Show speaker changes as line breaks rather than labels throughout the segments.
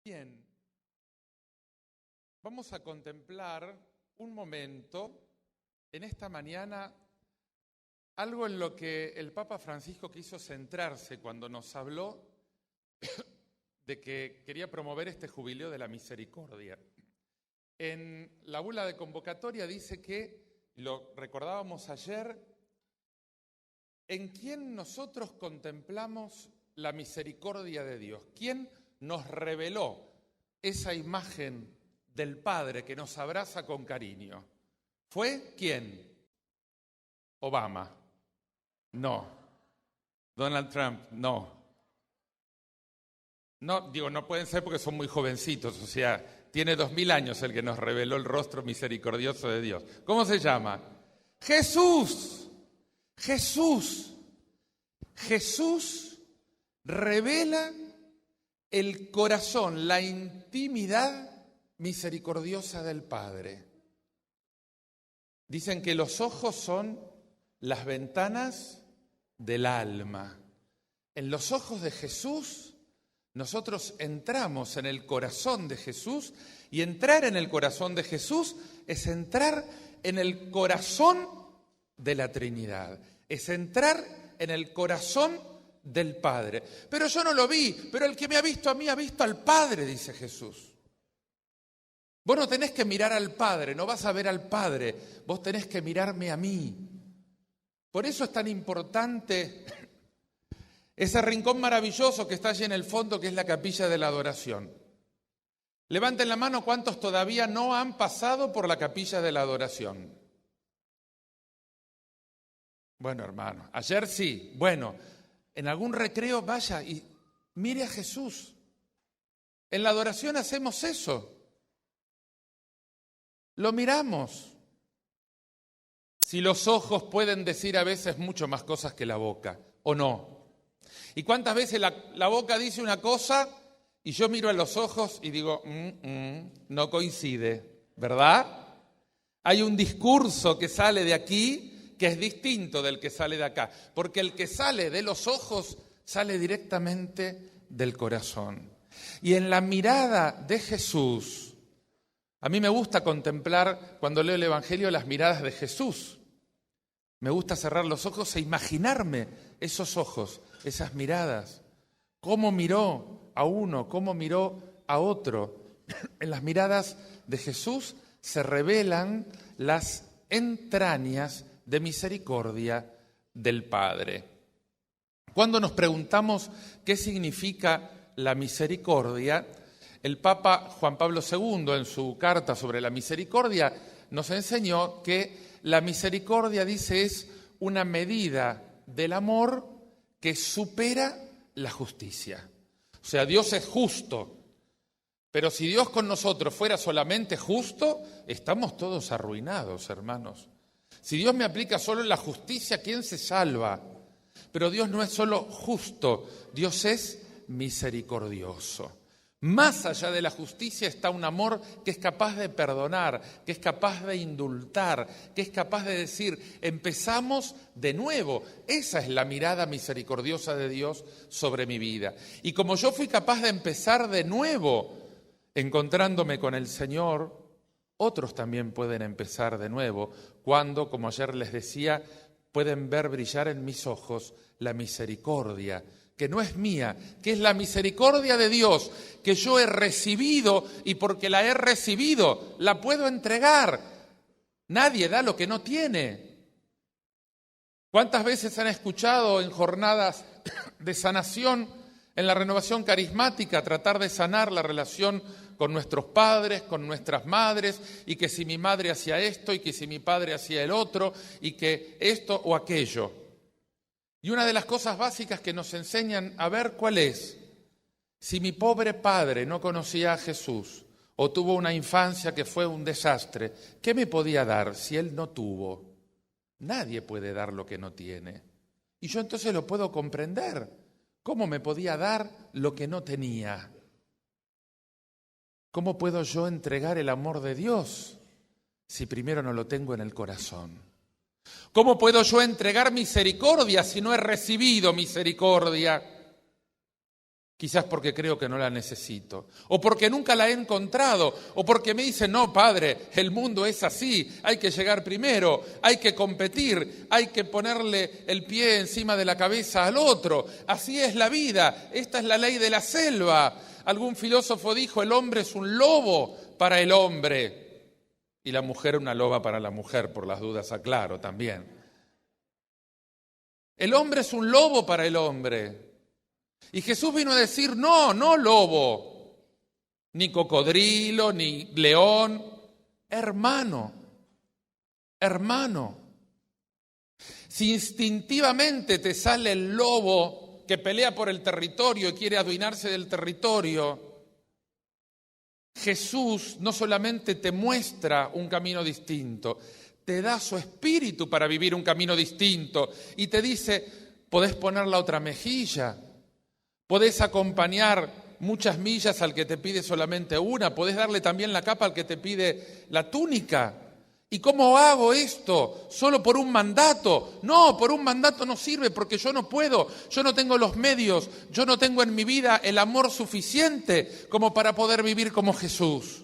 Bien, vamos a contemplar un momento en esta mañana algo en lo que el Papa Francisco quiso centrarse cuando nos habló de que quería promover este jubileo de la misericordia. En la bula de convocatoria dice que, lo recordábamos ayer, ¿en quién nosotros contemplamos la misericordia de Dios? ¿Quién nos reveló esa imagen del Padre que nos abraza con cariño? ¿Fue quién? Obama. No. Donald Trump. No. No, digo, no pueden ser porque son muy jovencitos, o sea, tiene 2000 años el que nos reveló el rostro misericordioso de Dios. ¿Cómo se llama? Jesús. Jesús. Jesús revela el corazón, la intimidad misericordiosa del Padre. Dicen que los ojos son las ventanas del alma. En los ojos de Jesús, nosotros entramos en el corazón de Jesús, y entrar en el corazón de Jesús es entrar en el corazón de la Trinidad, es entrar en el corazón del Padre. Pero yo no lo vi, pero el que me ha visto a mí ha visto al Padre, dice Jesús. Vos no tenés que mirar al Padre, no vas a ver al Padre, vos tenés que mirarme a mí. Por eso es tan importante ese rincón maravilloso que está allí en el fondo, que es la capilla de la adoración. Levanten la mano cuántos todavía no han pasado por la capilla de la adoración. Bueno, hermano, ayer sí. Bueno, en algún recreo vaya y mire a Jesús. En la adoración hacemos eso. Lo miramos. Si los ojos pueden decir a veces mucho más cosas que la boca, ¿o no? ¿Y cuántas veces la boca dice una cosa y yo miro a los ojos y digo, no coincide, ¿verdad? Hay un discurso que sale de aquí que es distinto del que sale de acá, porque el que sale de los ojos sale directamente del corazón. Y en la mirada de Jesús, a mí me gusta contemplar, cuando leo el Evangelio, las miradas de Jesús. Me gusta cerrar los ojos e imaginarme esos ojos, esas miradas. Cómo miró a uno, cómo miró a otro. En las miradas de Jesús se revelan las entrañas de misericordia del Padre. Cuando nos preguntamos qué significa la misericordia, el Papa Juan Pablo II, en su carta sobre la misericordia, nos enseñó que la misericordia, dice, es una medida del amor que supera la justicia. O sea, Dios es justo, pero si Dios con nosotros fuera solamente justo, estamos todos arruinados, hermanos. Si Dios me aplica solo la justicia, ¿quién se salva? Pero Dios no es solo justo, Dios es misericordioso. Más allá de la justicia está un amor que es capaz de perdonar, que es capaz de indultar, que es capaz de decir, empezamos de nuevo. Esa es la mirada misericordiosa de Dios sobre mi vida. Y como yo fui capaz de empezar de nuevo, encontrándome con el Señor, otros también pueden empezar de nuevo, cuando, como ayer les decía, pueden ver brillar en mis ojos la misericordia, que no es mía, que es la misericordia de Dios, que yo he recibido y porque la he recibido, la puedo entregar. Nadie da lo que no tiene. ¿Cuántas veces han escuchado en jornadas de sanación, en la renovación carismática, tratar de sanar la relación con nuestros padres, con nuestras madres, y que si mi madre hacía esto, y que si mi padre hacía el otro, y que esto o aquello? Y una de las cosas básicas que nos enseñan a ver cuál es, si mi pobre padre no conocía a Jesús o tuvo una infancia que fue un desastre, ¿qué me podía dar si él no tuvo? Nadie puede dar lo que no tiene. Y yo entonces lo puedo comprender. ¿Cómo me podía dar lo que no tenía? ¿Cómo puedo yo entregar el amor de Dios si primero no lo tengo en el corazón? ¿Cómo puedo yo entregar misericordia si no he recibido misericordia? Quizás porque creo que no la necesito, o porque nunca la he encontrado, o porque me dicen, no, padre, el mundo es así, hay que llegar primero, hay que competir, hay que ponerle el pie encima de la cabeza al otro. Así es la vida, esta es la ley de la selva. Algún filósofo dijo, el hombre es un lobo para el hombre, y la mujer una loba para la mujer, por las dudas aclaro también. El hombre es un lobo para el hombre. Y Jesús vino a decir, no lobo, ni cocodrilo, ni león, hermano. Si instintivamente te sale el lobo que pelea por el territorio y quiere adueñarse del territorio, Jesús no solamente te muestra un camino distinto, te da su espíritu para vivir un camino distinto y te dice, podés poner la otra mejilla. Podés acompañar muchas millas al que te pide solamente una, podés darle también la capa al que te pide la túnica. ¿Y cómo hago esto? ¿Solo por un mandato? No, por un mandato no sirve porque yo no puedo, yo no tengo los medios, yo no tengo en mi vida el amor suficiente como para poder vivir como Jesús.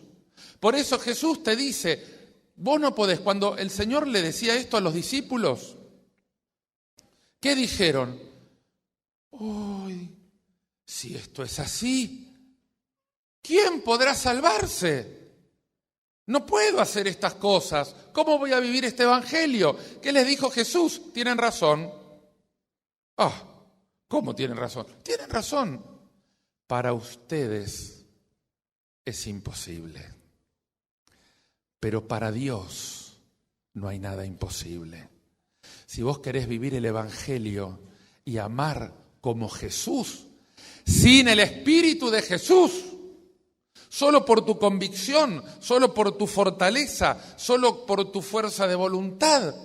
Por eso Jesús te dice, vos no podés. Cuando el Señor le decía esto a los discípulos, ¿qué dijeron? ¡Uy! Si esto es así, ¿quién podrá salvarse? No puedo hacer estas cosas. ¿Cómo voy a vivir este evangelio? ¿Qué les dijo Jesús? Tienen razón. ¿Cómo tienen razón? Tienen razón. Para ustedes es imposible. Pero para Dios no hay nada imposible. Si vos querés vivir el evangelio y amar como Jesús, sin el Espíritu de Jesús, solo por tu convicción, solo por tu fortaleza, solo por tu fuerza de voluntad.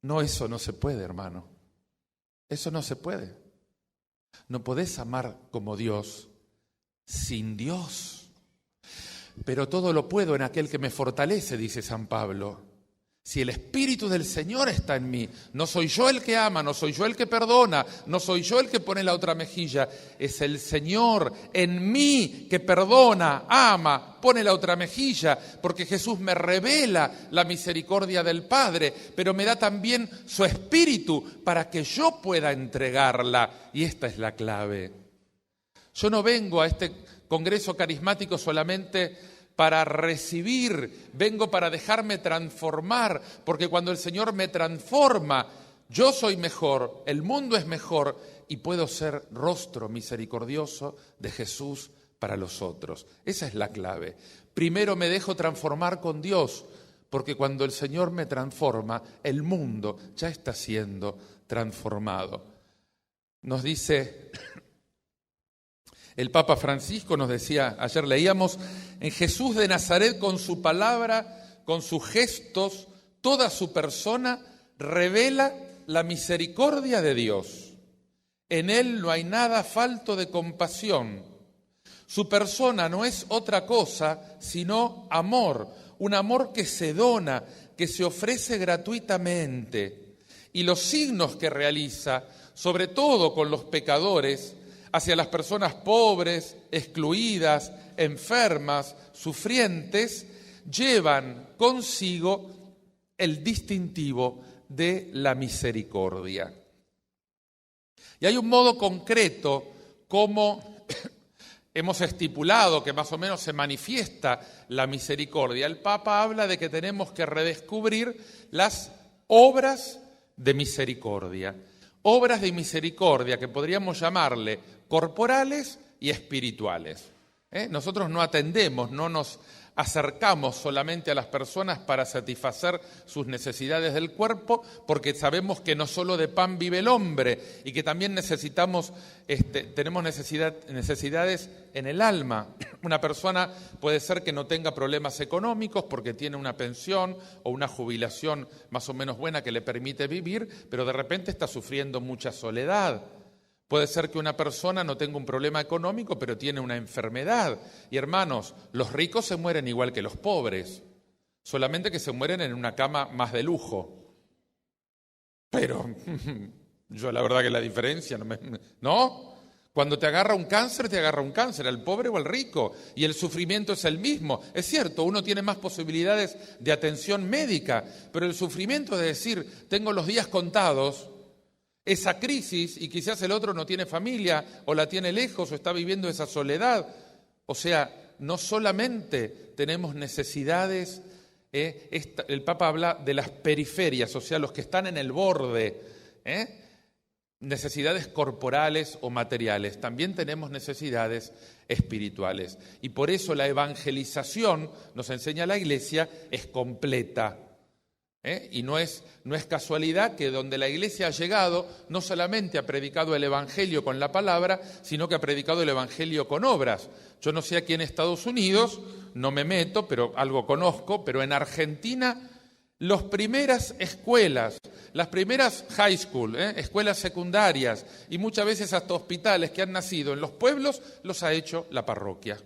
No, eso no se puede, hermano. Eso no se puede. No podés amar como Dios sin Dios. Pero todo lo puedo en aquel que me fortalece, dice San Pablo. Si el Espíritu del Señor está en mí, no soy yo el que ama, no soy yo el que perdona, no soy yo el que pone la otra mejilla, es el Señor en mí que perdona, ama, pone la otra mejilla, porque Jesús me revela la misericordia del Padre, pero me da también su Espíritu para que yo pueda entregarla, y esta es la clave. Yo no vengo a este congreso carismático solamente para recibir, vengo para dejarme transformar, porque cuando el Señor me transforma, yo soy mejor, el mundo es mejor y puedo ser rostro misericordioso de Jesús para los otros. Esa es la clave. Primero me dejo transformar con Dios, porque cuando el Señor me transforma, el mundo ya está siendo transformado. Nos dice el Papa Francisco, nos decía, ayer leíamos, en Jesús de Nazaret con su palabra, con sus gestos, toda su persona revela la misericordia de Dios. En él no hay nada falto de compasión. Su persona no es otra cosa sino amor, un amor que se dona, que se ofrece gratuitamente. Y los signos que realiza, sobre todo con los pecadores, hacia las personas pobres, excluidas, enfermas, sufrientes, llevan consigo el distintivo de la misericordia. Y hay un modo concreto como hemos estipulado que más o menos se manifiesta la misericordia. El Papa habla de que tenemos que redescubrir las obras de misericordia. Obras de misericordia que podríamos llamarle corporales y espirituales. Nosotros no atendemos, no nos acercamos solamente a las personas para satisfacer sus necesidades del cuerpo, porque sabemos que no solo de pan vive el hombre y que también tenemos necesidades en el alma. Una persona puede ser que no tenga problemas económicos porque tiene una pensión o una jubilación más o menos buena que le permite vivir, pero de repente está sufriendo mucha soledad. Puede ser que una persona no tenga un problema económico, pero tiene una enfermedad. Y hermanos, los ricos se mueren igual que los pobres, solamente que se mueren en una cama más de lujo. Pero yo la verdad que la diferencia, ¿no? Cuando te agarra un cáncer, al pobre o al rico, y el sufrimiento es el mismo. Es cierto, uno tiene más posibilidades de atención médica, pero el sufrimiento de decir, tengo los días contados, esa crisis, y quizás el otro no tiene familia, o la tiene lejos, o está viviendo esa soledad. O sea, no solamente tenemos necesidades, el Papa habla de las periferias, o sea, los que están en el borde, necesidades corporales o materiales, también tenemos necesidades espirituales. Y por eso la evangelización, nos enseña la Iglesia, es completa. Y no es casualidad que donde la Iglesia ha llegado, no solamente ha predicado el Evangelio con la palabra, sino que ha predicado el Evangelio con obras. Yo no sé aquí en Estados Unidos, no me meto, pero algo conozco, pero en Argentina las primeras escuelas, las primeras high school, escuelas secundarias y muchas veces hasta hospitales que han nacido en los pueblos, los ha hecho la parroquia.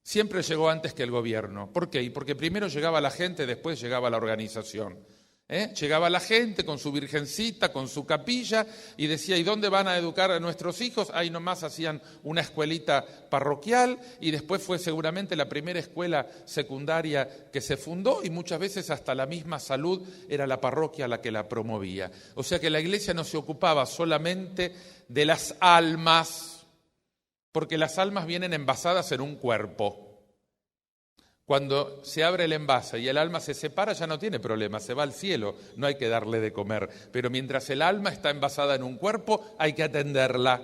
Siempre llegó antes que el gobierno. ¿Por qué? Porque primero llegaba la gente, después llegaba la organización. Llegaba la gente con su virgencita, con su capilla y decía, ¿y dónde van a educar a nuestros hijos? Ahí nomás hacían una escuelita parroquial y después fue seguramente la primera escuela secundaria que se fundó y muchas veces hasta la misma salud era la parroquia la que la promovía. O sea que la Iglesia no se ocupaba solamente de las almas, porque las almas vienen envasadas en un cuerpo. Cuando se abre el envase y el alma se separa ya no tiene problema, se va al cielo, no hay que darle de comer. Pero mientras el alma está envasada en un cuerpo hay que atenderla.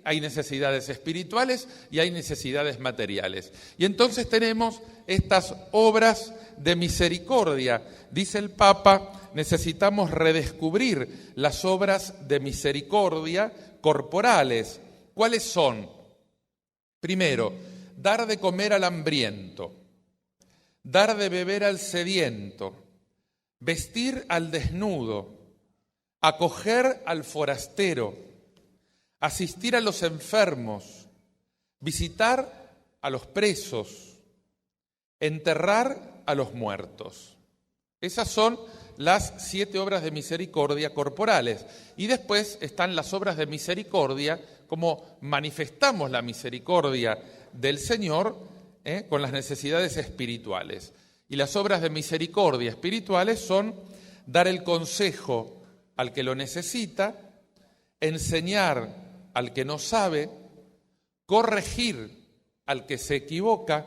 Hay necesidades espirituales y hay necesidades materiales. Y entonces tenemos estas obras de misericordia. Dice el Papa, necesitamos redescubrir las obras de misericordia corporales. ¿Cuáles son? Primero, dar de comer al hambriento, dar de beber al sediento, vestir al desnudo, acoger al forastero, asistir a los enfermos, visitar a los presos, enterrar a los muertos. Esas son las 7 obras de misericordia corporales. Y después están las obras de misericordia, como manifestamos la misericordia del Señor con las necesidades espirituales. Y las obras de misericordia espirituales son dar el consejo al que lo necesita, enseñar al que no sabe, corregir al que se equivoca,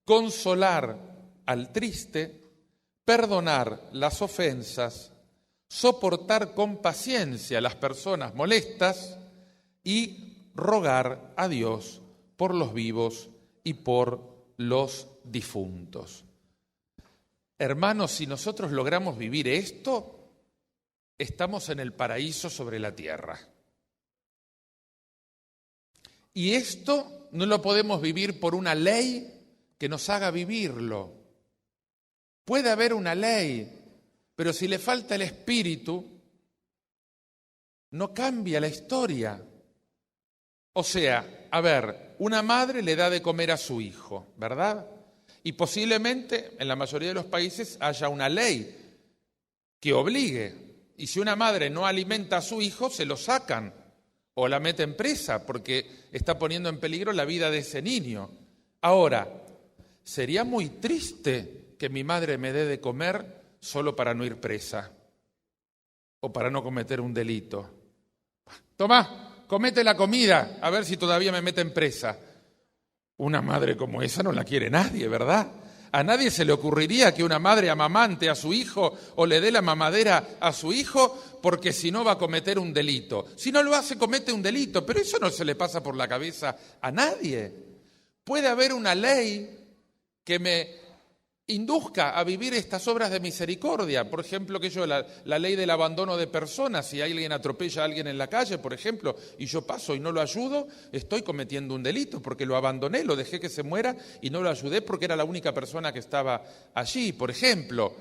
consolar al triste, perdonar las ofensas, soportar con paciencia a las personas molestas y rogar a Dios por los vivos y por los difuntos. Hermanos, si nosotros logramos vivir esto, estamos en el paraíso sobre la tierra. Y esto no lo podemos vivir por una ley que nos haga vivirlo. Puede haber una ley, pero si le falta el espíritu, no cambia la historia. O sea, a ver, una madre le da de comer a su hijo, ¿verdad? Y posiblemente en la mayoría de los países haya una ley que obligue. Y si una madre no alimenta a su hijo, se lo sacan o la meten presa porque está poniendo en peligro la vida de ese niño. Ahora, sería muy triste que mi madre me dé de comer solo para no ir presa o para no cometer un delito. Tomá, comete la comida, a ver si todavía me meten presa. Una madre como esa no la quiere nadie, ¿verdad? A nadie se le ocurriría que una madre amamante a su hijo o le dé la mamadera a su hijo porque si no va a cometer un delito. Si no lo hace, comete un delito, pero eso no se le pasa por la cabeza a nadie. Puede haber una ley que me induzca a vivir estas obras de misericordia. Por ejemplo, la ley del abandono de personas. Si alguien atropella a alguien en la calle, por ejemplo, y yo paso y no lo ayudo, estoy cometiendo un delito porque lo abandoné, lo dejé que se muera y no lo ayudé porque era la única persona que estaba allí, por ejemplo.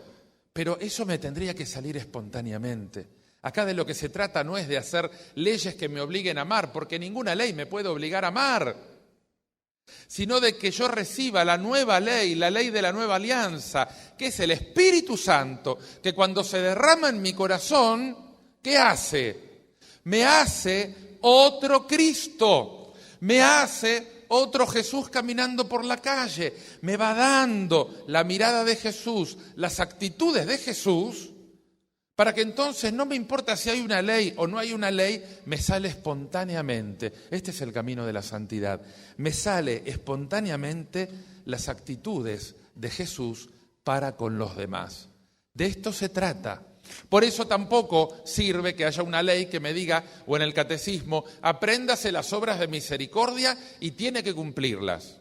Pero eso me tendría que salir espontáneamente. Acá de lo que se trata no es de hacer leyes que me obliguen a amar, porque ninguna ley me puede obligar a amar, sino de que yo reciba la nueva ley, la ley de la nueva alianza, que es el Espíritu Santo, que cuando se derrama en mi corazón, ¿qué hace? me hace otro Cristo, me hace otro Jesús caminando por la calle, me va dando la mirada de Jesús, las actitudes de Jesús, para que entonces no me importa si hay una ley o no hay una ley, me sale espontáneamente. Este es el camino de la santidad. Me sale espontáneamente las actitudes de Jesús para con los demás. De esto se trata. Por eso tampoco sirve que haya una ley que me diga, o en el catecismo, apréndase las obras de misericordia y tiene que cumplirlas.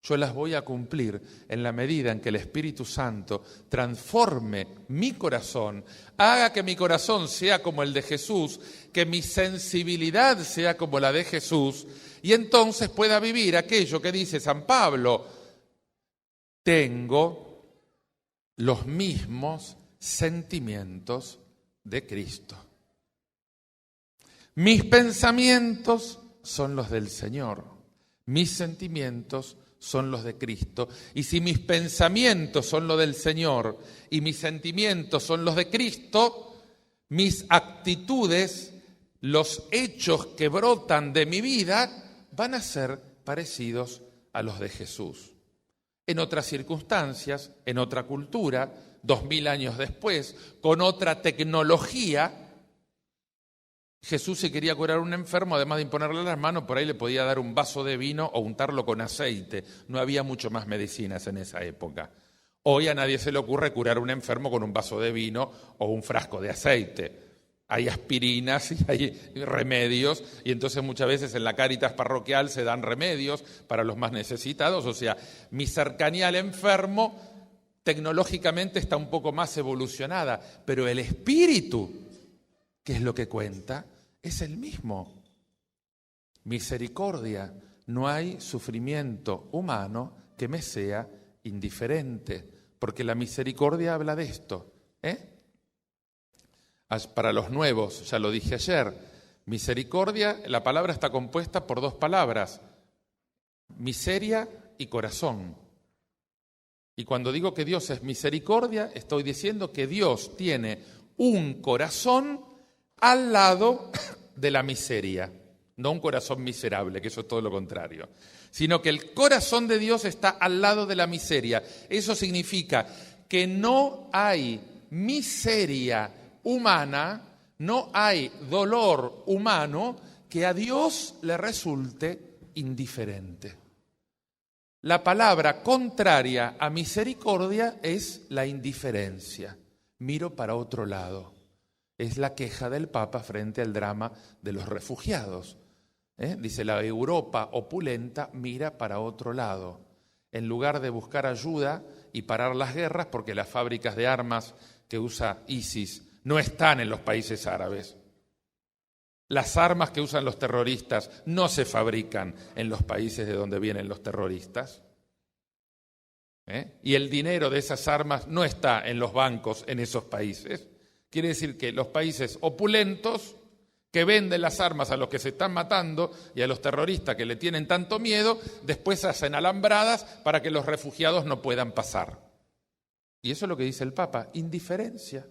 Yo las voy a cumplir en la medida en que el Espíritu Santo transforme mi corazón, haga que mi corazón sea como el de Jesús, que mi sensibilidad sea como la de Jesús, y entonces pueda vivir aquello que dice San Pablo: tengo los mismos sentimientos de Cristo. Mis pensamientos son los del Señor, mis sentimientos son los de Cristo. Y si mis pensamientos son los del Señor y mis sentimientos son los de Cristo, mis actitudes, los hechos que brotan de mi vida van a ser parecidos a los de Jesús. En otras circunstancias, en otra cultura, 2000 años después, con otra tecnología, Jesús, si quería curar a un enfermo, además de imponerle las manos, por ahí le podía dar un vaso de vino o untarlo con aceite. No había mucho más medicinas en esa época. Hoy a nadie se le ocurre curar a un enfermo con un vaso de vino o un frasco de aceite. Hay aspirinas y hay remedios, y entonces muchas veces en la Cáritas parroquial se dan remedios para los más necesitados. O sea, mi cercanía al enfermo tecnológicamente está un poco más evolucionada, pero el espíritu, que es lo que cuenta, es el mismo. Misericordia. No hay sufrimiento humano que me sea indiferente, porque la misericordia habla de esto. Para los nuevos, ya lo dije ayer, misericordia, la palabra está compuesta por dos palabras: miseria y corazón. Y cuando digo que Dios es misericordia, estoy diciendo que Dios tiene un corazón al lado de la miseria, no un corazón miserable, que eso es todo lo contrario, sino que el corazón de Dios está al lado de la miseria. Eso significa que no hay miseria humana, no hay dolor humano que a Dios le resulte indiferente. La palabra contraria a misericordia es la indiferencia. Miro para otro lado. Es la queja del Papa frente al drama de los refugiados. Dice, la Europa opulenta mira para otro lado. En lugar de buscar ayuda y parar las guerras, porque las fábricas de armas que usa ISIS no están en los países árabes. Las armas que usan los terroristas no se fabrican en los países de donde vienen los terroristas. Y el dinero de esas armas no está en los bancos en esos países. Quiere decir que los países opulentos que venden las armas a los que se están matando y a los terroristas que le tienen tanto miedo, después hacen alambradas para que los refugiados no puedan pasar. Y eso es lo que dice el Papa, indiferencia.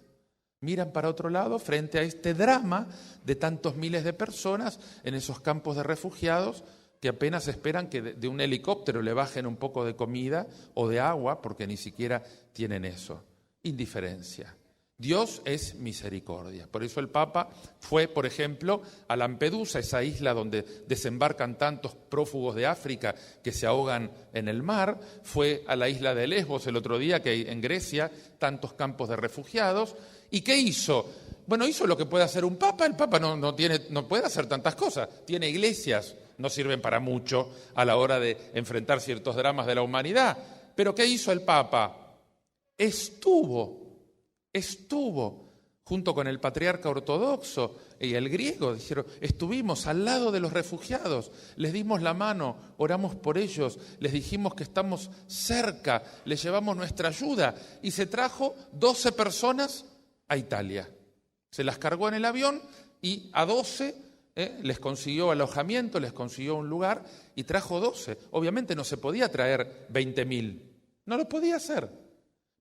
Miran para otro lado frente a este drama de tantos miles de personas en esos campos de refugiados que apenas esperan que de un helicóptero le bajen un poco de comida o de agua, porque ni siquiera tienen eso. Indiferencia. Dios es misericordia. Por eso el Papa fue, por ejemplo, a Lampedusa, esa isla donde desembarcan tantos prófugos de África que se ahogan en el mar. Fue a la isla de Lesbos el otro día, que hay en Grecia tantos campos de refugiados. ¿Y qué hizo? Bueno, hizo lo que puede hacer un Papa. El Papa no puede hacer tantas cosas. Tiene iglesias, no sirven para mucho a la hora de enfrentar ciertos dramas de la humanidad. Pero ¿qué hizo el Papa? Estuvo junto con el patriarca ortodoxo y el griego, dijeron, estuvimos al lado de los refugiados, les dimos la mano, oramos por ellos, les dijimos que estamos cerca, les llevamos nuestra ayuda, y se trajo 12 personas a Italia. Se las cargó en el avión y a 12 les consiguió alojamiento, les consiguió un lugar y trajo 12. Obviamente no se podía traer 20.000, no lo podía hacer,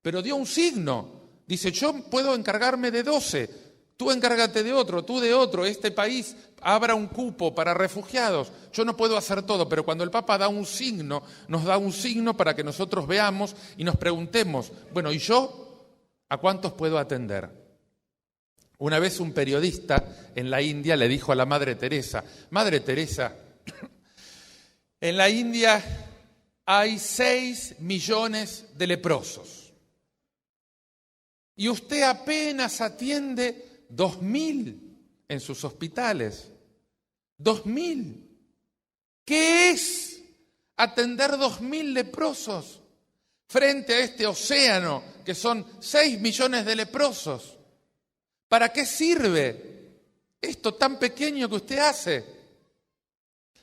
pero dio un signo. Dice, yo puedo encargarme de 12, Tú encárgate de otro, tú de otro, este país abra un cupo para refugiados. Yo no puedo hacer todo, pero cuando el Papa da un signo, nos da un signo para que nosotros veamos y nos preguntemos, bueno, ¿y yo a cuántos puedo atender? Una vez un periodista en la India le dijo a la Madre Teresa, Madre Teresa, en la India hay 6 millones de leprosos y usted apenas atiende 2.000 en sus hospitales. 2.000. ¿Qué es atender 2.000 leprosos frente a este océano que son 6 millones de leprosos? ¿Para qué sirve esto tan pequeño que usted hace?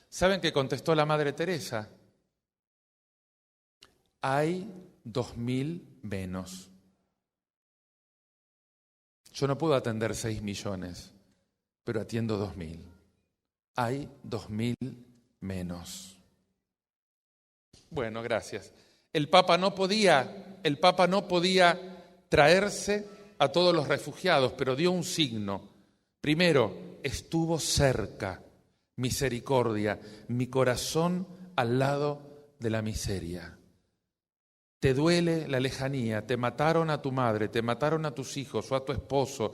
¿Saben qué contestó la Madre Teresa? Hay 2.000 menos. Yo no puedo atender 6 millones, pero atiendo 2.000. Hay 2.000 menos. Bueno, gracias. El Papa no podía traerse a todos los refugiados, pero dio un signo. Primero, estuvo cerca, misericordia, mi corazón al lado de la miseria. Te duele la lejanía, te mataron a tu madre, te mataron a tus hijos o a tu esposo,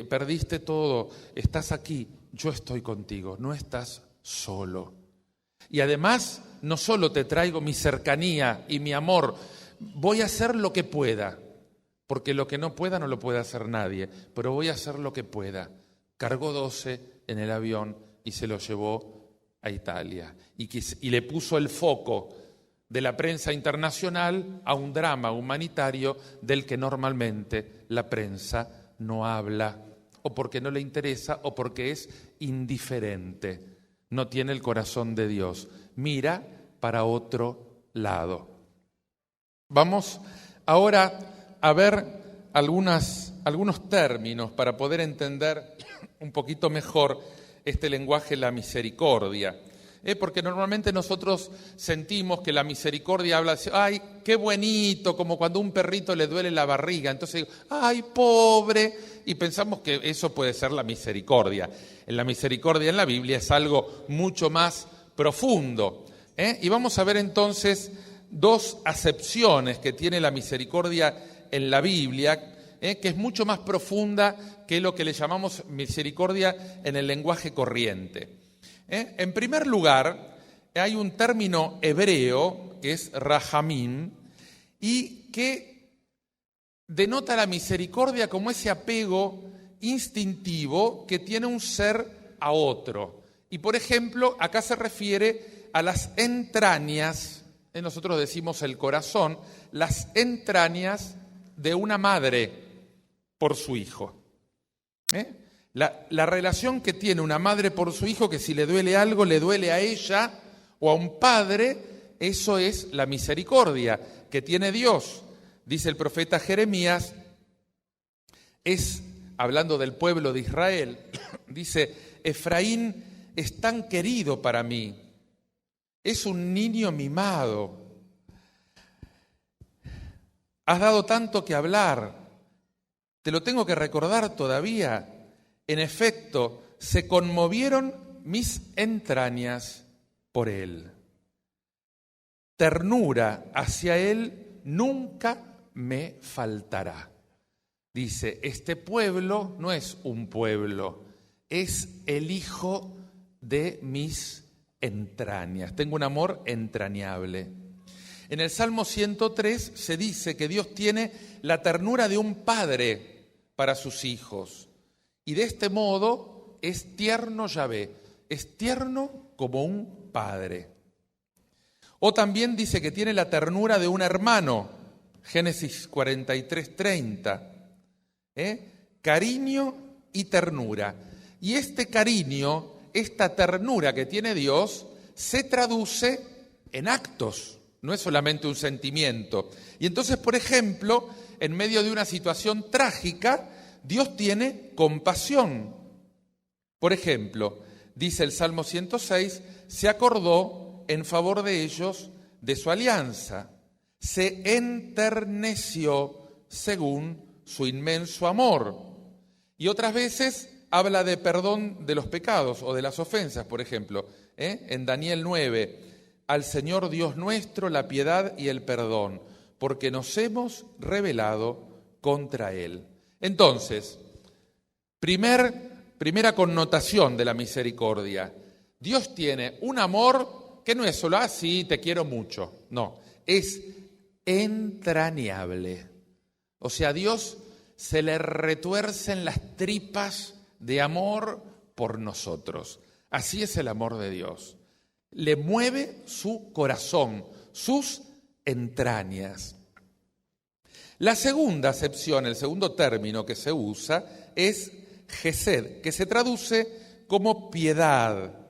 perdiste todo, estás aquí, yo estoy contigo, no estás solo. Y además, no solo te traigo mi cercanía y mi amor, voy a hacer lo que pueda, porque lo que no pueda no lo puede hacer nadie, pero voy a hacer lo que pueda. Cargó 12 en el avión y se lo llevó a Italia y le puso el foco de la prensa internacional a un drama humanitario del que normalmente la prensa no habla, o porque no le interesa o porque es indiferente, no tiene el corazón de Dios, mira para otro lado. Vamos ahora a ver algunos términos para poder entender un poquito mejor este lenguaje, la misericordia. Porque normalmente nosotros sentimos que la misericordia habla de, ay, qué bonito, como cuando a un perrito le duele la barriga, entonces digo, ay, pobre, y pensamos que eso puede ser la misericordia. La misericordia en la Biblia es algo mucho más profundo. Y vamos a ver entonces 2 acepciones que tiene la misericordia en la Biblia, que es mucho más profunda que lo que le llamamos misericordia en el lenguaje corriente. En primer lugar, hay un término hebreo que es rahamim y que denota la misericordia como ese apego instintivo que tiene un ser a otro. Y por ejemplo, acá se refiere a las entrañas, nosotros decimos el corazón, las entrañas de una madre por su hijo. La relación que tiene una madre por su hijo, que si le duele algo, le duele a ella o a un padre, eso es la misericordia que tiene Dios. Dice el profeta Jeremías, hablando del pueblo de Israel, dice, Efraín es tan querido para mí, es un niño mimado. Has dado tanto que hablar, te lo tengo que recordar todavía. En efecto, se conmovieron mis entrañas por él. Ternura hacia él nunca me faltará. Dice, este pueblo no es un pueblo, es el hijo de mis entrañas. Tengo un amor entrañable. En el Salmo 103 se dice que Dios tiene la ternura de un padre para sus hijos. Y de este modo es tierno Yahvé, es tierno como un padre. O también dice que tiene la ternura de un hermano, Génesis 43:30. Cariño y ternura. Y este cariño, esta ternura que tiene Dios, se traduce en actos, no es solamente un sentimiento. Y entonces, por ejemplo, en medio de una situación trágica, Dios tiene compasión. Por ejemplo, dice el Salmo 106, se acordó en favor de ellos de su alianza, se enterneció según su inmenso amor. Y otras veces habla de perdón de los pecados o de las ofensas, por ejemplo, en Daniel 9, al Señor Dios nuestro la piedad y el perdón, porque nos hemos rebelado contra Él. Entonces, primera connotación de la misericordia. Dios tiene un amor que no es solo, sí, te quiero mucho. No, es entrañable. O sea, a Dios se le retuercen las tripas de amor por nosotros. Así es el amor de Dios. Le mueve su corazón, sus entrañas. La segunda acepción, el segundo término que se usa es gesed, que se traduce como piedad.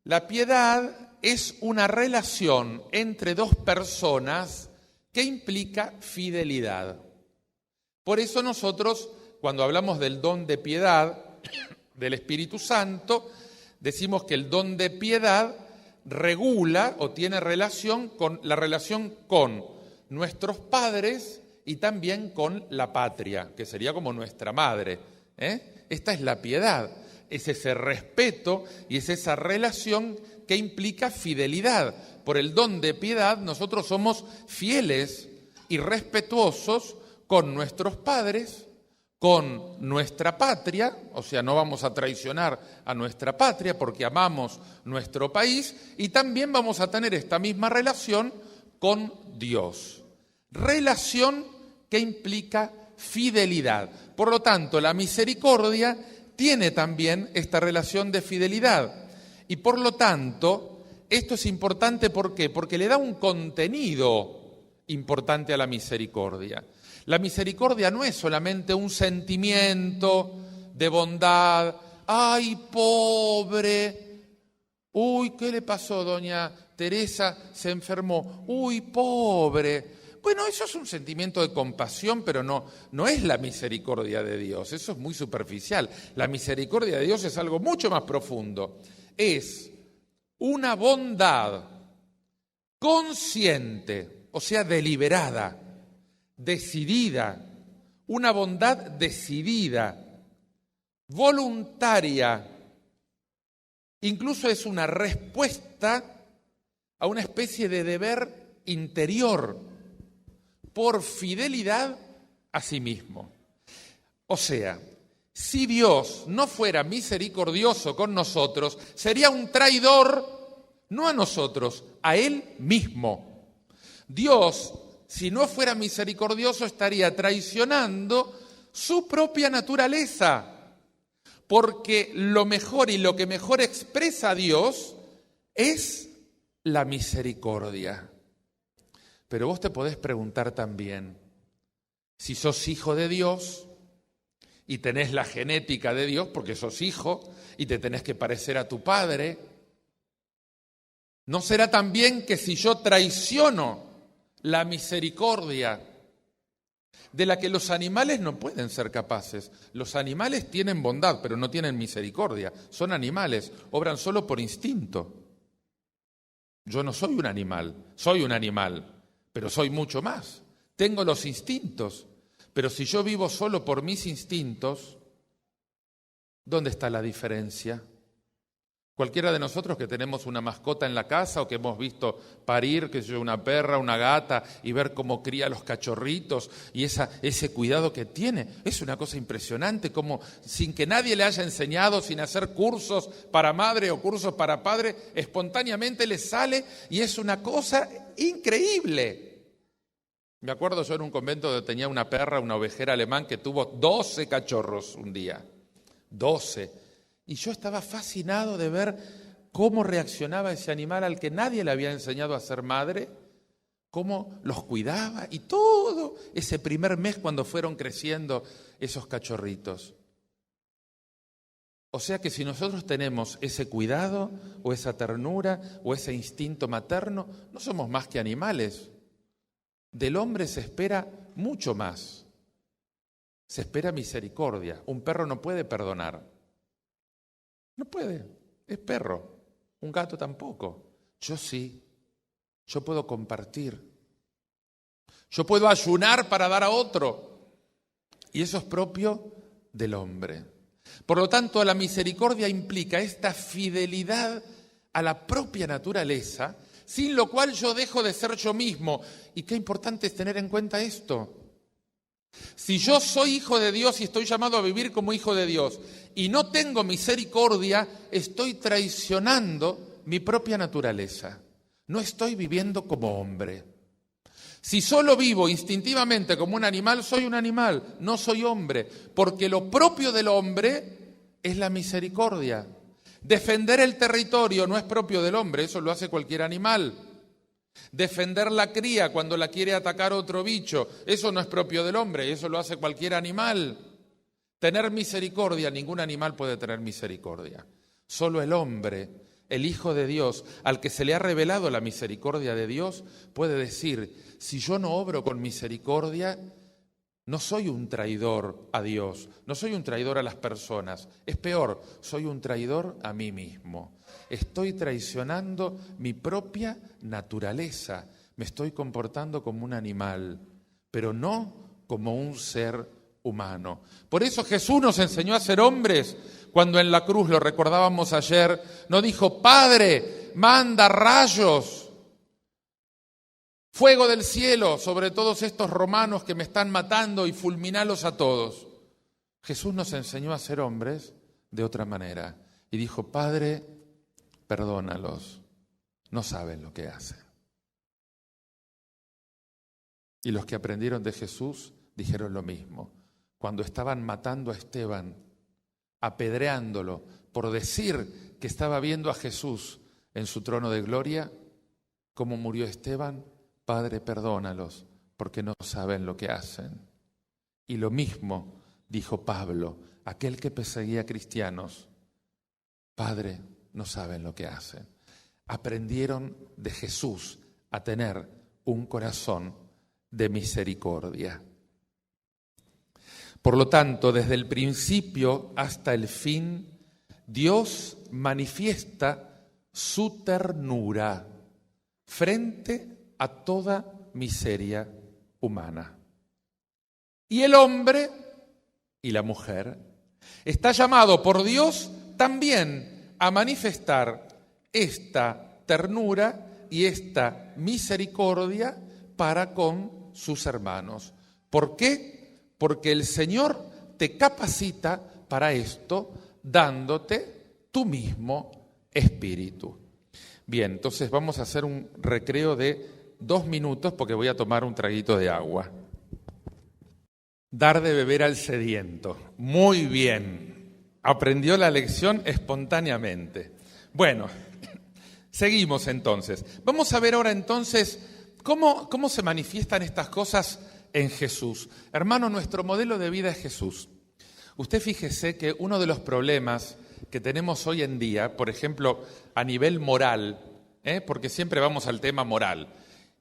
La piedad es una relación entre dos personas que implica fidelidad. Por eso nosotros, cuando hablamos del don de piedad del Espíritu Santo, decimos que el don de piedad regula o tiene relación con la relación con nuestros padres y también con la patria, que sería como nuestra madre. Esta es la piedad, es ese respeto y es esa relación que implica fidelidad. Por el don de piedad nosotros somos fieles y respetuosos con nuestros padres, con nuestra patria, o sea, no vamos a traicionar a nuestra patria porque amamos nuestro país, y también vamos a tener esta misma relación con Dios. Relación que implica fidelidad. Por lo tanto, la misericordia tiene también esta relación de fidelidad. Y por lo tanto, esto es importante, ¿por qué? Porque le da un contenido importante a la misericordia. La misericordia no es solamente un sentimiento de bondad. ¡Ay, pobre! ¡Uy, qué le pasó, doña Teresa? Se enfermó. ¡Uy, pobre! Bueno, eso es un sentimiento de compasión, pero no es la misericordia de Dios. Eso es muy superficial. La misericordia de Dios es algo mucho más profundo. Es una bondad consciente, o sea, deliberada, decidida, una bondad decidida, voluntaria. Incluso es una respuesta a una especie de deber interior por fidelidad a sí mismo. O sea, si Dios no fuera misericordioso con nosotros, sería un traidor, no a nosotros, a Él mismo. Dios, si no fuera misericordioso, estaría traicionando su propia naturaleza, porque lo mejor y lo que mejor expresa a Dios es la misericordia. Pero vos te podés preguntar también, si sos hijo de Dios y tenés la genética de Dios, porque sos hijo y te tenés que parecer a tu padre, ¿no será también que si yo traiciono la misericordia de la que los animales no pueden ser capaces? Los animales tienen bondad, pero no tienen misericordia. Son animales, obran solo por instinto. Yo no soy un animal, pero soy mucho más. Tengo los instintos, pero si yo vivo solo por mis instintos, ¿dónde está la diferencia? Cualquiera de nosotros que tenemos una mascota en la casa o que hemos visto parir, que yo, una perra, una gata, y ver cómo cría los cachorritos y ese cuidado que tiene, es una cosa impresionante, como sin que nadie le haya enseñado, sin hacer cursos para madre o cursos para padre, espontáneamente le sale y es una cosa increíble. Me acuerdo yo en un convento donde tenía una perra, una ovejera alemán que tuvo 12 cachorros un día, 12. Y yo estaba fascinado de ver cómo reaccionaba ese animal al que nadie le había enseñado a ser madre, cómo los cuidaba y todo ese primer mes cuando fueron creciendo esos cachorritos. O sea que si nosotros tenemos ese cuidado o esa ternura o ese instinto materno, no somos más que animales. Del hombre se espera mucho más. Se espera misericordia. Un perro no puede perdonar. No puede, es perro. Un gato tampoco. Yo sí. Yo puedo compartir. Yo puedo ayunar para dar a otro. Y eso es propio del hombre. Por lo tanto, la misericordia implica esta fidelidad a la propia naturaleza, sin lo cual yo dejo de ser yo mismo. Y qué importante es tener en cuenta esto. Si yo soy hijo de Dios y estoy llamado a vivir como hijo de Dios y no tengo misericordia, estoy traicionando mi propia naturaleza. No estoy viviendo como hombre. Si solo vivo instintivamente como un animal, soy un animal, no soy hombre, porque lo propio del hombre es la misericordia. Defender el territorio no es propio del hombre, eso lo hace cualquier animal. Defender la cría cuando la quiere atacar otro bicho, eso no es propio del hombre, eso lo hace cualquier animal. Tener misericordia, ningún animal puede tener misericordia. Solo el hombre, el Hijo de Dios, al que se le ha revelado la misericordia de Dios, puede decir, si yo no obro con misericordia, no soy un traidor a Dios, no soy un traidor a las personas. Es peor, soy un traidor a mí mismo. Estoy traicionando mi propia naturaleza. Me estoy comportando como un animal, pero no como un ser humano. Por eso Jesús nos enseñó a ser hombres. Cuando en la cruz, lo recordábamos ayer, no dijo, Padre, manda rayos, fuego del cielo sobre todos estos romanos que me están matando y fulminalos a todos. Jesús nos enseñó a ser hombres de otra manera. Y dijo, Padre, perdónalos, no saben lo que hacen. Y los que aprendieron de Jesús dijeron lo mismo. Cuando estaban matando a Esteban, apedreándolo por decir que estaba viendo a Jesús en su trono de gloria, ¿cómo murió Esteban? Padre, perdónalos, porque no saben lo que hacen. Y lo mismo dijo Pablo, aquel que perseguía cristianos. Padre, no saben lo que hacen. Aprendieron de Jesús a tener un corazón de misericordia. Por lo tanto, desde el principio hasta el fin, Dios manifiesta su ternura frente a toda miseria humana. Y el hombre y la mujer está llamado por Dios también a manifestar esta ternura y esta misericordia para con sus hermanos. ¿Por qué? Porque el Señor te capacita para esto, dándote tu mismo espíritu. Bien, entonces vamos a hacer un recreo de 2 minutos porque voy a tomar un traguito de agua. Dar de beber al sediento. Muy bien. Aprendió la lección espontáneamente. Bueno, seguimos entonces. Vamos a ver ahora entonces cómo se manifiestan estas cosas en Jesús. Hermano, nuestro modelo de vida es Jesús. Usted fíjese que uno de los problemas que tenemos hoy en día, por ejemplo, a nivel moral, porque siempre vamos al tema moral.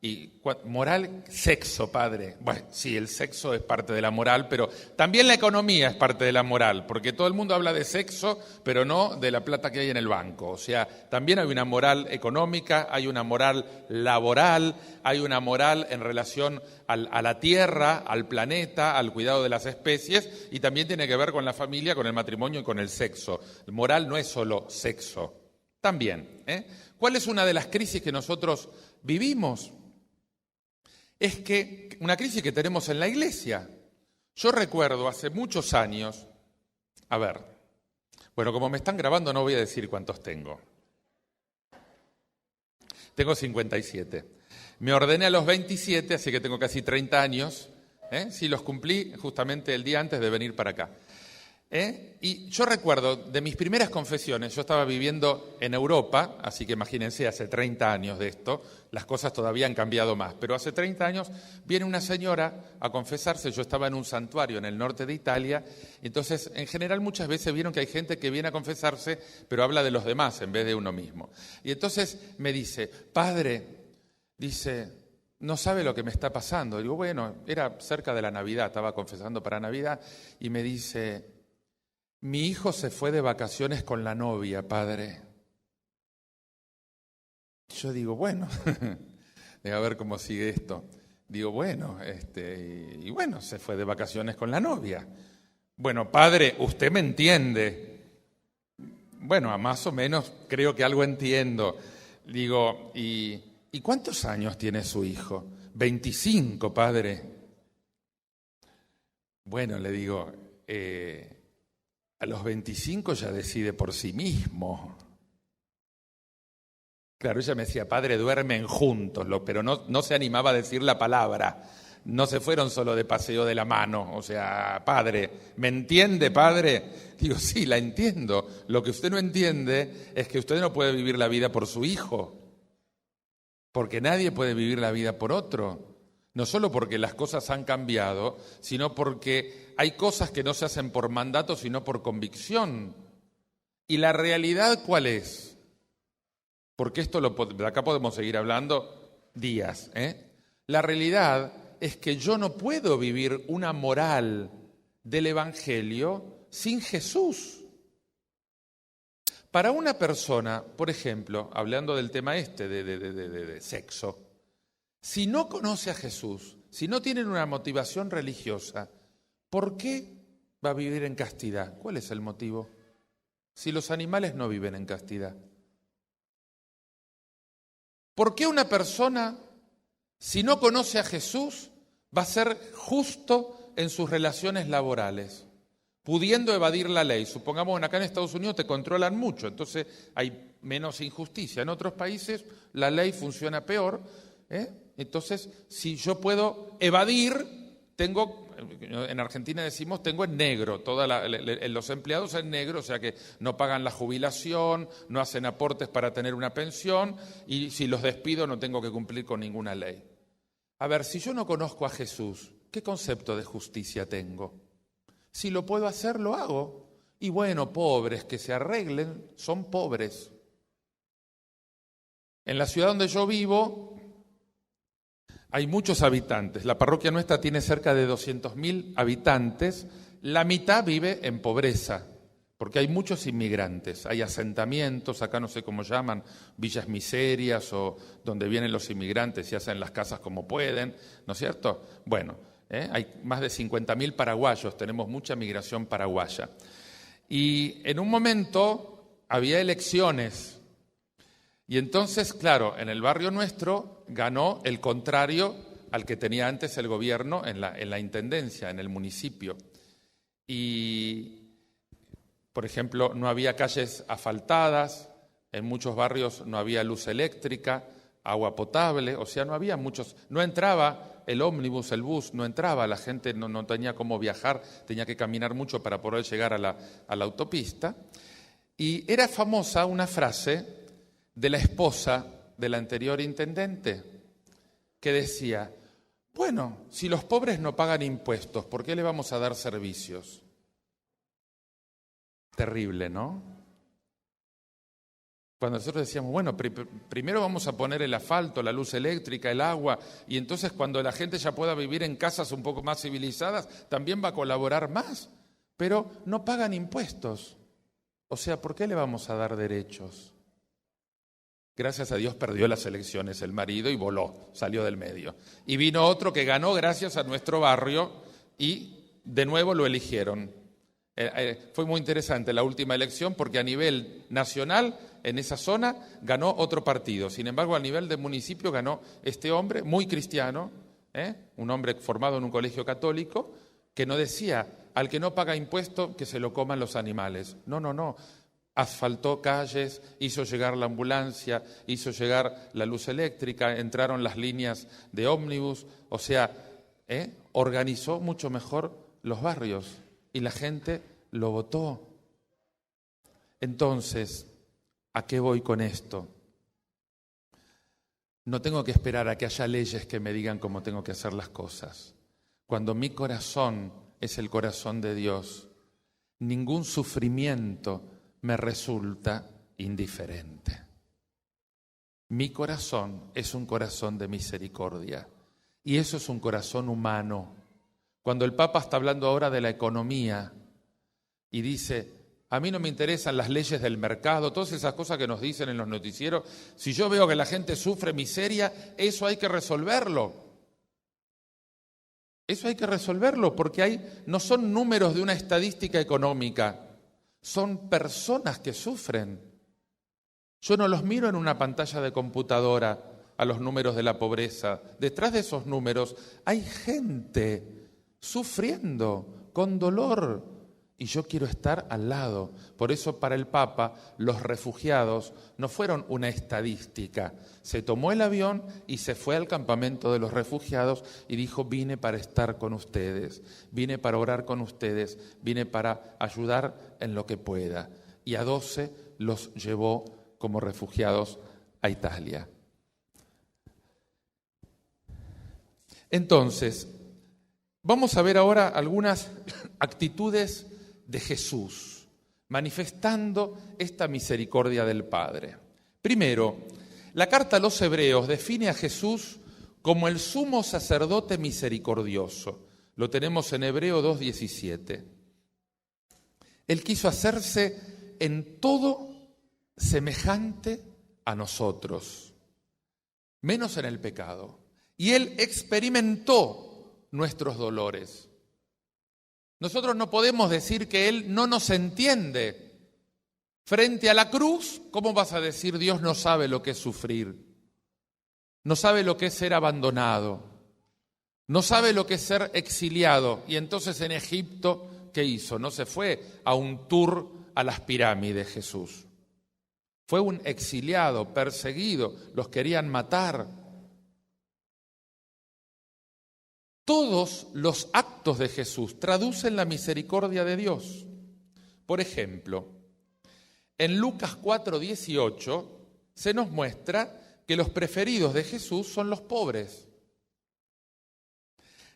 Y moral, sexo, padre. Bueno, sí, el sexo es parte de la moral, pero también la economía es parte de la moral, porque todo el mundo habla de sexo, pero no de la plata que hay en el banco. O sea, también hay una moral económica, hay una moral laboral, hay una moral en relación a la tierra, al planeta, al cuidado de las especies, y también tiene que ver con la familia, con el matrimonio y con el sexo. El moral no es solo sexo. También, ¿cuál es una de las crisis que nosotros vivimos? Es que una crisis que tenemos en la iglesia. Yo recuerdo hace muchos años, bueno, como me están grabando no voy a decir cuántos tengo. Tengo 57. Me ordené a los 27, así que tengo casi 30 años. Sí, los cumplí justamente el día antes de venir para acá. Y yo recuerdo de mis primeras confesiones, yo estaba viviendo en Europa, así que imagínense, hace 30 años de esto, las cosas todavía han cambiado más, pero hace 30 años viene una señora a confesarse, yo estaba en un santuario en el norte de Italia, entonces en general muchas veces vieron que hay gente que viene a confesarse, pero habla de los demás en vez de uno mismo. Y entonces me dice, padre, dice, no sabe lo que me está pasando. Digo, bueno, era cerca de la Navidad, estaba confesando para Navidad, y me dice, mi hijo se fue de vacaciones con la novia, padre. Yo digo, bueno, a ver cómo sigue esto. Digo, bueno, y bueno, se fue de vacaciones con la novia. Bueno, padre, usted me entiende. Bueno, más o menos creo que algo entiendo. Digo, ¿y cuántos años tiene su hijo? 25, padre. Bueno, le digo, a los 25 ya decide por sí mismo. Claro, ella me decía, padre, duermen juntos, pero no se animaba a decir la palabra. No se fueron solo de paseo de la mano. O sea, padre, ¿me entiende, padre? Digo, sí, la entiendo. Lo que usted no entiende es que usted no puede vivir la vida por su hijo. Porque nadie puede vivir la vida por otro. No solo porque las cosas han cambiado, sino porque hay cosas que no se hacen por mandato, sino por convicción. ¿Y la realidad cuál es? Porque de acá podemos seguir hablando días. La realidad es que yo no puedo vivir una moral del Evangelio sin Jesús. Para una persona, por ejemplo, hablando del tema de sexo, si no conoce a Jesús, si no tiene una motivación religiosa, ¿por qué va a vivir en castidad? ¿Cuál es el motivo? Si los animales no viven en castidad. ¿Por qué una persona, si no conoce a Jesús, va a ser justo en sus relaciones laborales, pudiendo evadir la ley? Supongamos acá en Estados Unidos te controlan mucho, entonces hay menos injusticia. En otros países la ley funciona peor. Entonces, si yo puedo evadir, en Argentina decimos, tengo en negro, los empleados en negro, o sea que no pagan la jubilación, no hacen aportes para tener una pensión, y si los despido no tengo que cumplir con ninguna ley. A ver, si yo no conozco a Jesús, ¿qué concepto de justicia tengo? Si lo puedo hacer, lo hago. Y bueno, pobres que se arreglen, son pobres. En la ciudad donde yo vivo hay muchos habitantes. La parroquia nuestra tiene cerca de 200.000 habitantes. La mitad vive en pobreza, porque hay muchos inmigrantes. Hay asentamientos, acá no sé cómo llaman, villas miserias o donde vienen los inmigrantes y hacen las casas como pueden, ¿no es cierto? Bueno, hay más de 50.000 paraguayos, tenemos mucha migración paraguaya. Y en un momento había elecciones. Y entonces, claro, en el barrio nuestro ganó el contrario al que tenía antes el gobierno en la intendencia, en el municipio. Y, por ejemplo, no había calles asfaltadas, en muchos barrios no había luz eléctrica, agua potable, o sea, no había muchos, no entraba el ómnibus, el bus, no entraba, la gente no tenía cómo viajar, tenía que caminar mucho para poder llegar a la autopista. Y era famosa una frase de la esposa del anterior intendente, que decía, bueno, si los pobres no pagan impuestos, ¿por qué le vamos a dar servicios? Terrible, ¿no? Cuando nosotros decíamos, bueno, primero vamos a poner el asfalto, la luz eléctrica, el agua, y entonces cuando la gente ya pueda vivir en casas un poco más civilizadas, también va a colaborar más, pero no pagan impuestos. O sea, ¿por qué le vamos a dar derechos? Gracias a Dios perdió las elecciones el marido y voló, salió del medio. Y vino otro que ganó gracias a nuestro barrio y de nuevo lo eligieron. Fue muy interesante la última elección porque a nivel nacional, en esa zona, ganó otro partido. Sin embargo, a nivel de municipio ganó este hombre, muy cristiano, un hombre formado en un colegio católico, que no decía, al que no paga impuesto, que se lo coman los animales. No. Asfaltó calles, hizo llegar la ambulancia, hizo llegar la luz eléctrica, entraron las líneas de ómnibus, o sea, organizó mucho mejor los barrios y la gente lo votó. Entonces, ¿a qué voy con esto? No tengo que esperar a que haya leyes que me digan cómo tengo que hacer las cosas. Cuando mi corazón es el corazón de Dios, ningún sufrimiento me resulta indiferente. Mi corazón es un corazón de misericordia y eso es un corazón humano. Cuando el Papa está hablando ahora de la economía y dice, a mí no me interesan las leyes del mercado, todas esas cosas que nos dicen en los noticieros, si yo veo que la gente sufre miseria, eso hay que resolverlo. Eso hay que resolverlo porque no son números de una estadística económica, son personas que sufren. Yo no los miro en una pantalla de computadora a los números de la pobreza. Detrás de esos números hay gente sufriendo, con dolor. Y yo quiero estar al lado. Por eso para el Papa los refugiados no fueron una estadística. Se tomó el avión y se fue al campamento de los refugiados y dijo: vine para estar con ustedes, vine para orar con ustedes, vine para ayudar en lo que pueda. Y a 12 los llevó como refugiados a Italia. Entonces, vamos a ver ahora algunas actitudes de Jesús, manifestando esta misericordia del Padre. Primero, la carta a los Hebreos define a Jesús como el sumo sacerdote misericordioso. Lo tenemos en Hebreo 2:17. Él quiso hacerse en todo semejante a nosotros, menos en el pecado. Y Él experimentó nuestros dolores. Nosotros no podemos decir que Él no nos entiende. Frente a la cruz, ¿cómo vas a decir Dios no sabe lo que es sufrir? No sabe lo que es ser abandonado. No sabe lo que es ser exiliado. Y entonces en Egipto, ¿qué hizo? No se fue a un tour a las pirámides Jesús. Fue un exiliado, perseguido, los querían matar. Todos los actos de Jesús traducen la misericordia de Dios. Por ejemplo, en Lucas 4:18 se nos muestra que los preferidos de Jesús son los pobres.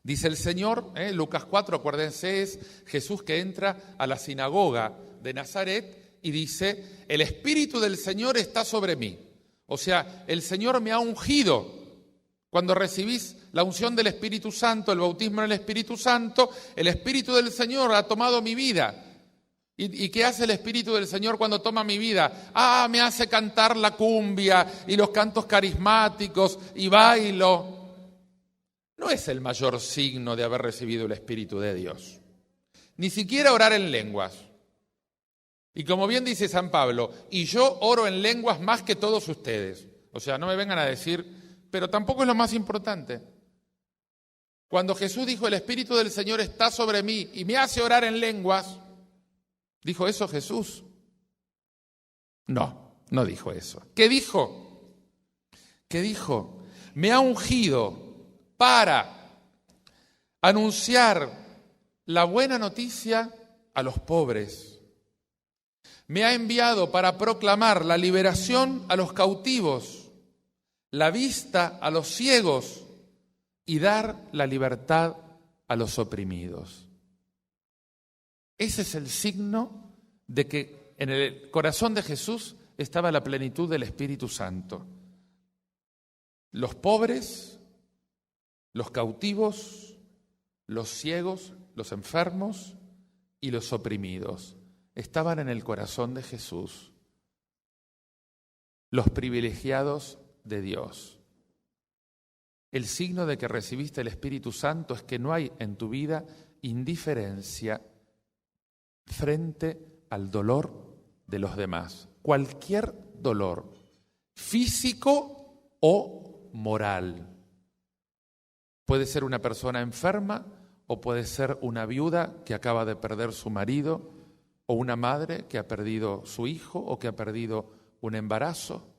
Dice el Señor, Lucas 4, acuérdense, es Jesús que entra a la sinagoga de Nazaret y dice: el Espíritu del Señor está sobre mí. O sea, el Señor me ha ungido. Cuando recibís la unción del Espíritu Santo, el bautismo en el Espíritu Santo, el Espíritu del Señor ha tomado mi vida. ¿Y qué hace el Espíritu del Señor cuando toma mi vida? Me hace cantar la cumbia y los cantos carismáticos y bailo. No es el mayor signo de haber recibido el Espíritu de Dios. Ni siquiera orar en lenguas. Y como bien dice San Pablo, y yo oro en lenguas más que todos ustedes. O sea, no me vengan a decir, pero tampoco es lo más importante. Cuando Jesús dijo: el Espíritu del Señor está sobre mí y me hace orar en lenguas, ¿dijo eso Jesús? No dijo eso. ¿Qué dijo? ¿Qué dijo? Me ha ungido para anunciar la buena noticia a los pobres. Me ha enviado para proclamar la liberación a los cautivos, la vista a los ciegos y dar la libertad a los oprimidos. Ese es el signo de que en el corazón de Jesús estaba la plenitud del Espíritu Santo. Los pobres, los cautivos, los ciegos, los enfermos y los oprimidos estaban en el corazón de Jesús. Los privilegiados de Dios. El signo de que recibiste el Espíritu Santo es que no hay en tu vida indiferencia frente al dolor de los demás. Cualquier dolor, físico o moral. Puede ser una persona enferma o puede ser una viuda que acaba de perder su marido o una madre que ha perdido su hijo o que ha perdido un embarazo.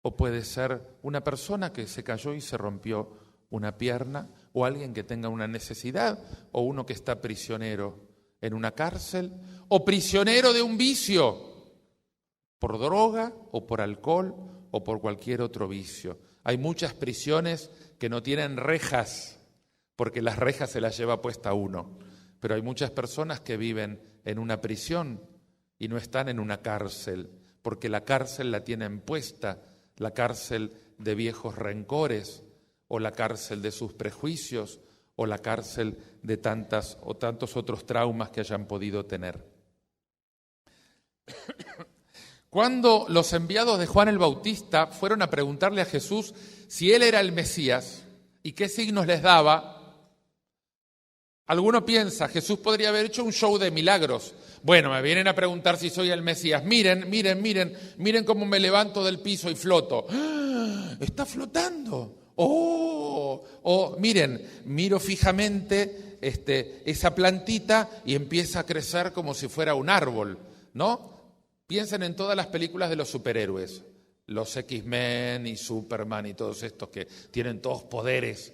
O puede ser una persona que se cayó y se rompió una pierna, o alguien que tenga una necesidad, o uno que está prisionero en una cárcel, o prisionero de un vicio, por droga o por alcohol o por cualquier otro vicio. Hay muchas prisiones que no tienen rejas, porque las rejas se las lleva puesta uno, pero hay muchas personas que viven en una prisión y no están en una cárcel, porque la cárcel la tienen puesta, la cárcel de viejos rencores, o la cárcel de sus prejuicios, o la cárcel de tantos otros traumas que hayan podido tener. Cuando los enviados de Juan el Bautista fueron a preguntarle a Jesús si él era el Mesías y qué signos les daba, Alguno piensa, Jesús podría haber hecho un show de milagros. Bueno, me vienen a preguntar si soy el Mesías. Miren cómo me levanto del piso y floto. ¡Ah! ¡Está flotando! ¡Oh! Miren, miro fijamente esa plantita y empieza a crecer como si fuera un árbol, ¿no? Piensen en todas las películas de los superhéroes. Los X-Men y Superman y todos estos que tienen todos poderes.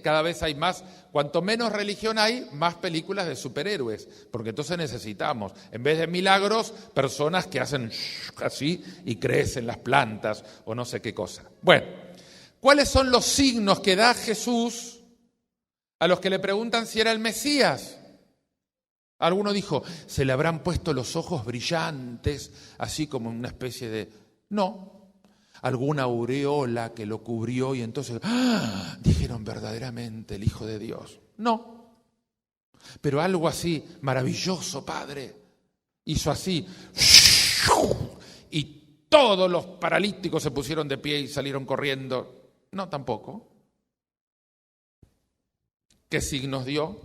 Cada vez hay más, cuanto menos religión hay, más películas de superhéroes, porque entonces necesitamos, en vez de milagros, personas que hacen así y crecen las plantas o no sé qué cosa. Bueno, ¿cuáles son los signos que da Jesús a los que le preguntan si era el Mesías? Alguno dijo, se le habrán puesto los ojos brillantes, así como una especie de... No. Alguna aureola que lo cubrió y entonces dijeron verdaderamente el Hijo de Dios. No, pero algo así maravilloso, Padre, hizo así y todos los paralíticos se pusieron de pie y salieron corriendo. No, tampoco. ¿Qué signos dio?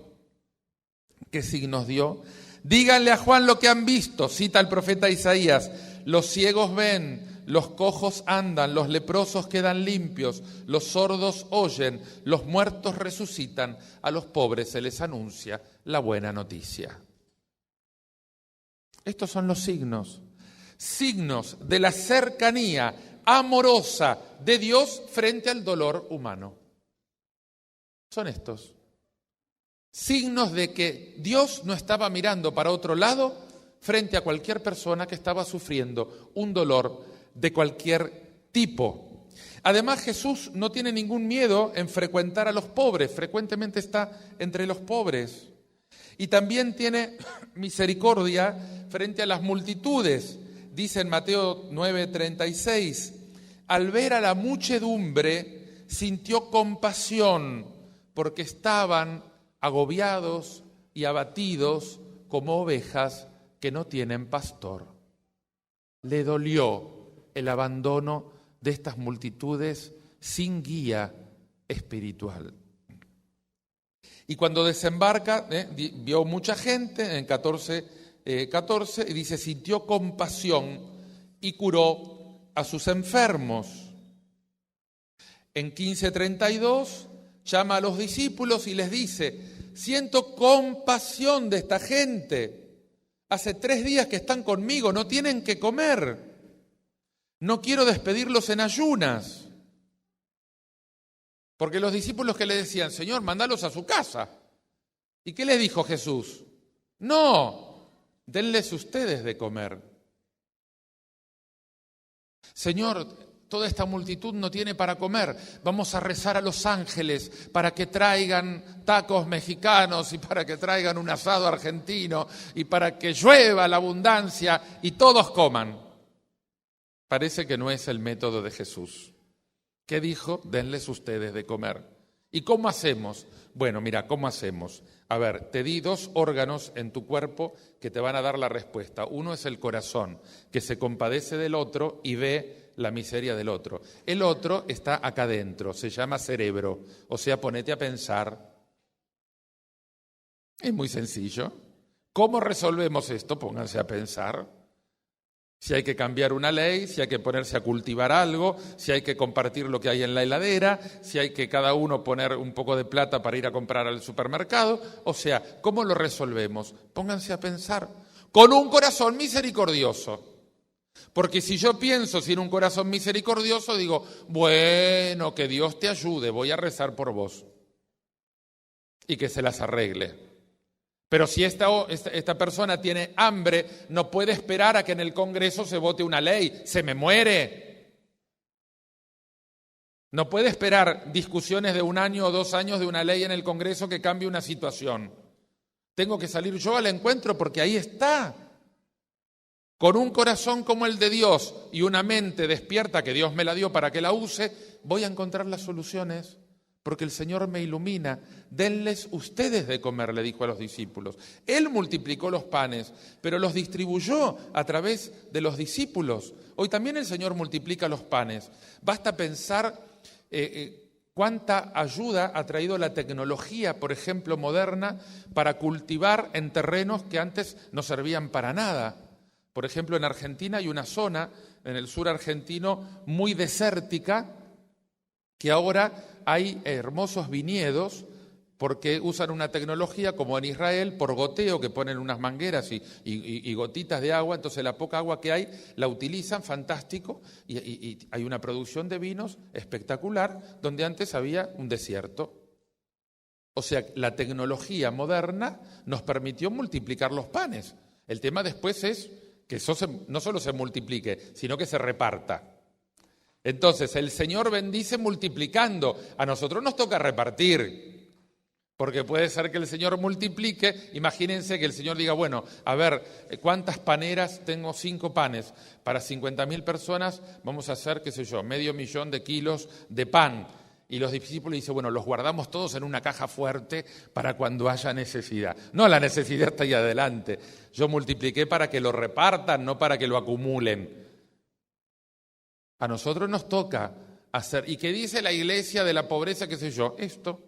¿Qué signos dio? Díganle a Juan lo que han visto, cita el profeta Isaías, los ciegos ven, los cojos andan, los leprosos quedan limpios, los sordos oyen, los muertos resucitan, a los pobres se les anuncia la buena noticia. Estos son los signos de la cercanía amorosa de Dios frente al dolor humano. Son estos. Signos de que Dios no estaba mirando para otro lado frente a cualquier persona que estaba sufriendo un dolor de cualquier tipo. Además, Jesús no tiene ningún miedo en frecuentar a los pobres, frecuentemente está entre los pobres. Y también tiene misericordia frente a las multitudes. Dice en Mateo 9:36, al ver a la muchedumbre, sintió compasión, porque estaban agobiados y abatidos como ovejas que no tienen pastor. Le dolió el abandono de estas multitudes sin guía espiritual. Y cuando desembarca, vio mucha gente, en 14, y dice, sintió compasión y curó a sus enfermos. En 15:32 llama a los discípulos y les dice, siento compasión de esta gente. Hace 3 días que están conmigo, no tienen que comer. No quiero despedirlos en ayunas. Porque los discípulos que le decían, Señor, mándalos a su casa. ¿Y qué les dijo Jesús? No, denles ustedes de comer. Señor, toda esta multitud no tiene para comer. Vamos a rezar a los ángeles para que traigan tacos mexicanos y para que traigan un asado argentino y para que llueva la abundancia y todos coman. Parece que no es el método de Jesús. ¿Qué dijo? Denles ustedes de comer. ¿Y cómo hacemos? Bueno, mira, ¿cómo hacemos? A ver, te di 2 órganos en tu cuerpo que te van a dar la respuesta. Uno es el corazón, que se compadece del otro y ve la miseria del otro. El otro está acá dentro, se llama cerebro. O sea, ponete a pensar. Es muy sencillo. ¿Cómo resolvemos esto? Pónganse a pensar. Si hay que cambiar una ley, si hay que ponerse a cultivar algo, si hay que compartir lo que hay en la heladera, si hay que cada uno poner un poco de plata para ir a comprar al supermercado. O sea, ¿cómo lo resolvemos? Pónganse a pensar. Con un corazón misericordioso. Porque si yo pienso sin un corazón misericordioso, digo, bueno, que Dios te ayude, voy a rezar por vos. Y que se las arregle. Pero si esta persona tiene hambre, no puede esperar a que en el Congreso se vote una ley. Se me muere. No puede esperar discusiones de 1 año o 2 años de una ley en el Congreso que cambie una situación. Tengo que salir yo al encuentro porque ahí está. Con un corazón como el de Dios y una mente despierta que Dios me la dio para que la use, voy a encontrar las soluciones. Porque el Señor me ilumina. Denles ustedes de comer, le dijo a los discípulos. Él multiplicó los panes, pero los distribuyó a través de los discípulos. Hoy también el Señor multiplica los panes. Basta pensar ¿Cuánta ayuda ha traído la tecnología, por ejemplo, moderna, para cultivar en terrenos que antes no servían para nada? Por ejemplo, en Argentina hay una zona, en el sur argentino, muy desértica, que ahora hay hermosos viñedos porque usan una tecnología como en Israel, por goteo, que ponen unas mangueras y gotitas de agua, entonces la poca agua que hay la utilizan, fantástico, y hay una producción de vinos espectacular, donde antes había un desierto. O sea, la tecnología moderna nos permitió multiplicar los panes. El tema después es que eso no solo se multiplique, sino que se reparta. Entonces, el Señor bendice multiplicando, a nosotros nos toca repartir. Porque puede ser que el Señor multiplique, imagínense que el Señor diga, bueno, a ver, ¿cuántas paneras? Tengo 5 panes. Para 50.000 personas vamos a hacer, qué sé yo, 500.000 de kilos de pan. Y los discípulos dicen, bueno, los guardamos todos en una caja fuerte para cuando haya necesidad. No, la necesidad está ahí adelante. Yo multipliqué para que lo repartan, no para que lo acumulen. A nosotros nos toca hacer. ¿Y qué dice la iglesia de la pobreza, qué sé yo? Esto.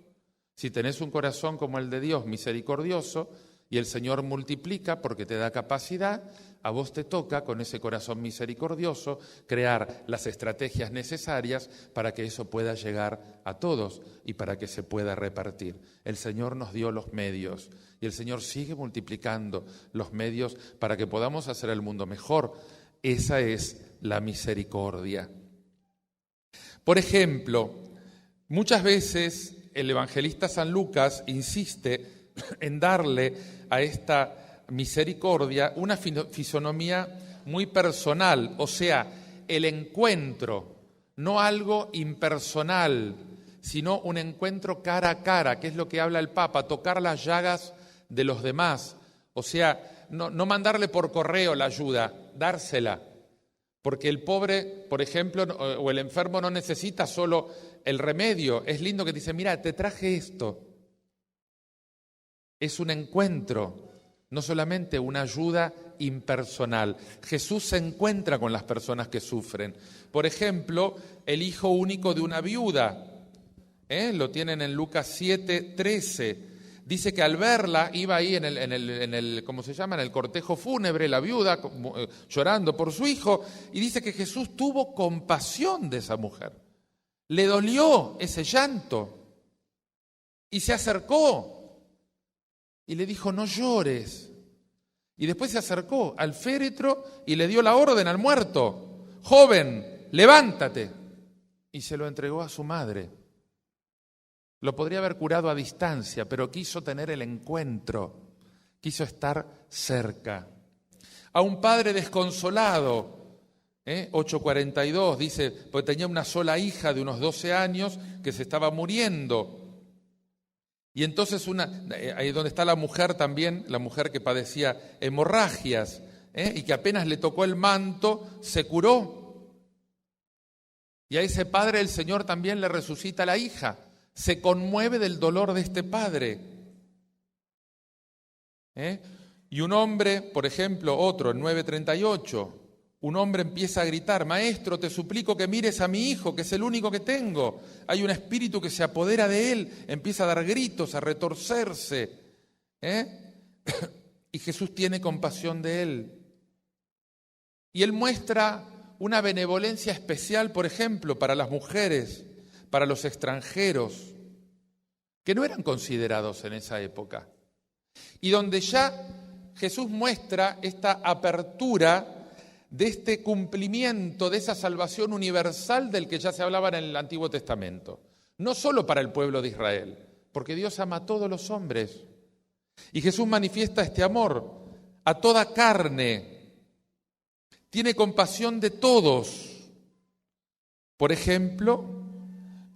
Si tenés un corazón como el de Dios, misericordioso, y el Señor multiplica porque te da capacidad, a vos te toca, con ese corazón misericordioso, crear las estrategias necesarias para que eso pueda llegar a todos y para que se pueda repartir. El Señor nos dio los medios y el Señor sigue multiplicando los medios para que podamos hacer el mundo mejor. Esa es la misericordia. Por ejemplo, muchas veces el evangelista San Lucas insiste en darle a esta misericordia una fisonomía muy personal, o sea, el encuentro, no algo impersonal, sino un encuentro cara a cara, que es lo que habla el Papa, tocar las llagas de los demás, o sea, no mandarle por correo la ayuda, dársela, porque el pobre, por ejemplo, o el enfermo no necesita solo el remedio. Es lindo que te dice, mira, te traje esto. Es un encuentro, no solamente una ayuda impersonal. Jesús se encuentra con las personas que sufren. Por ejemplo, el hijo único de una viuda, lo tienen en Lucas 7:13. Dice que al verla, iba ahí en el ¿cómo se llama? En el cortejo fúnebre, la viuda llorando por su hijo, y dice que Jesús tuvo compasión de esa mujer. Le dolió ese llanto y se acercó y le dijo, no llores. Y después se acercó al féretro y le dio la orden al muerto, joven, levántate. Y se lo entregó a su madre. Lo podría haber curado a distancia, pero quiso tener el encuentro, quiso estar cerca. A un padre desconsolado, 8:42, dice, porque tenía una sola hija de unos 12 años que se estaba muriendo. Y entonces ahí donde está la mujer también, la mujer que padecía hemorragias, y que apenas le tocó el manto, se curó. Y a ese padre el Señor también le resucita a la hija. Se conmueve del dolor de este padre. Y un hombre, por ejemplo, otro, en 9:38, un hombre empieza a gritar, maestro, te suplico que mires a mi hijo, que es el único que tengo. Hay un espíritu que se apodera de él, empieza a dar gritos, a retorcerse. Y Jesús tiene compasión de él. Y él muestra una benevolencia especial, por ejemplo, para las mujeres, para los extranjeros, que no eran considerados en esa época. Y donde ya Jesús muestra esta apertura de este cumplimiento, de esa salvación universal del que ya se hablaba en el Antiguo Testamento. No solo para el pueblo de Israel, porque Dios ama a todos los hombres. Y Jesús manifiesta este amor a toda carne. Tiene compasión de todos. Por ejemplo,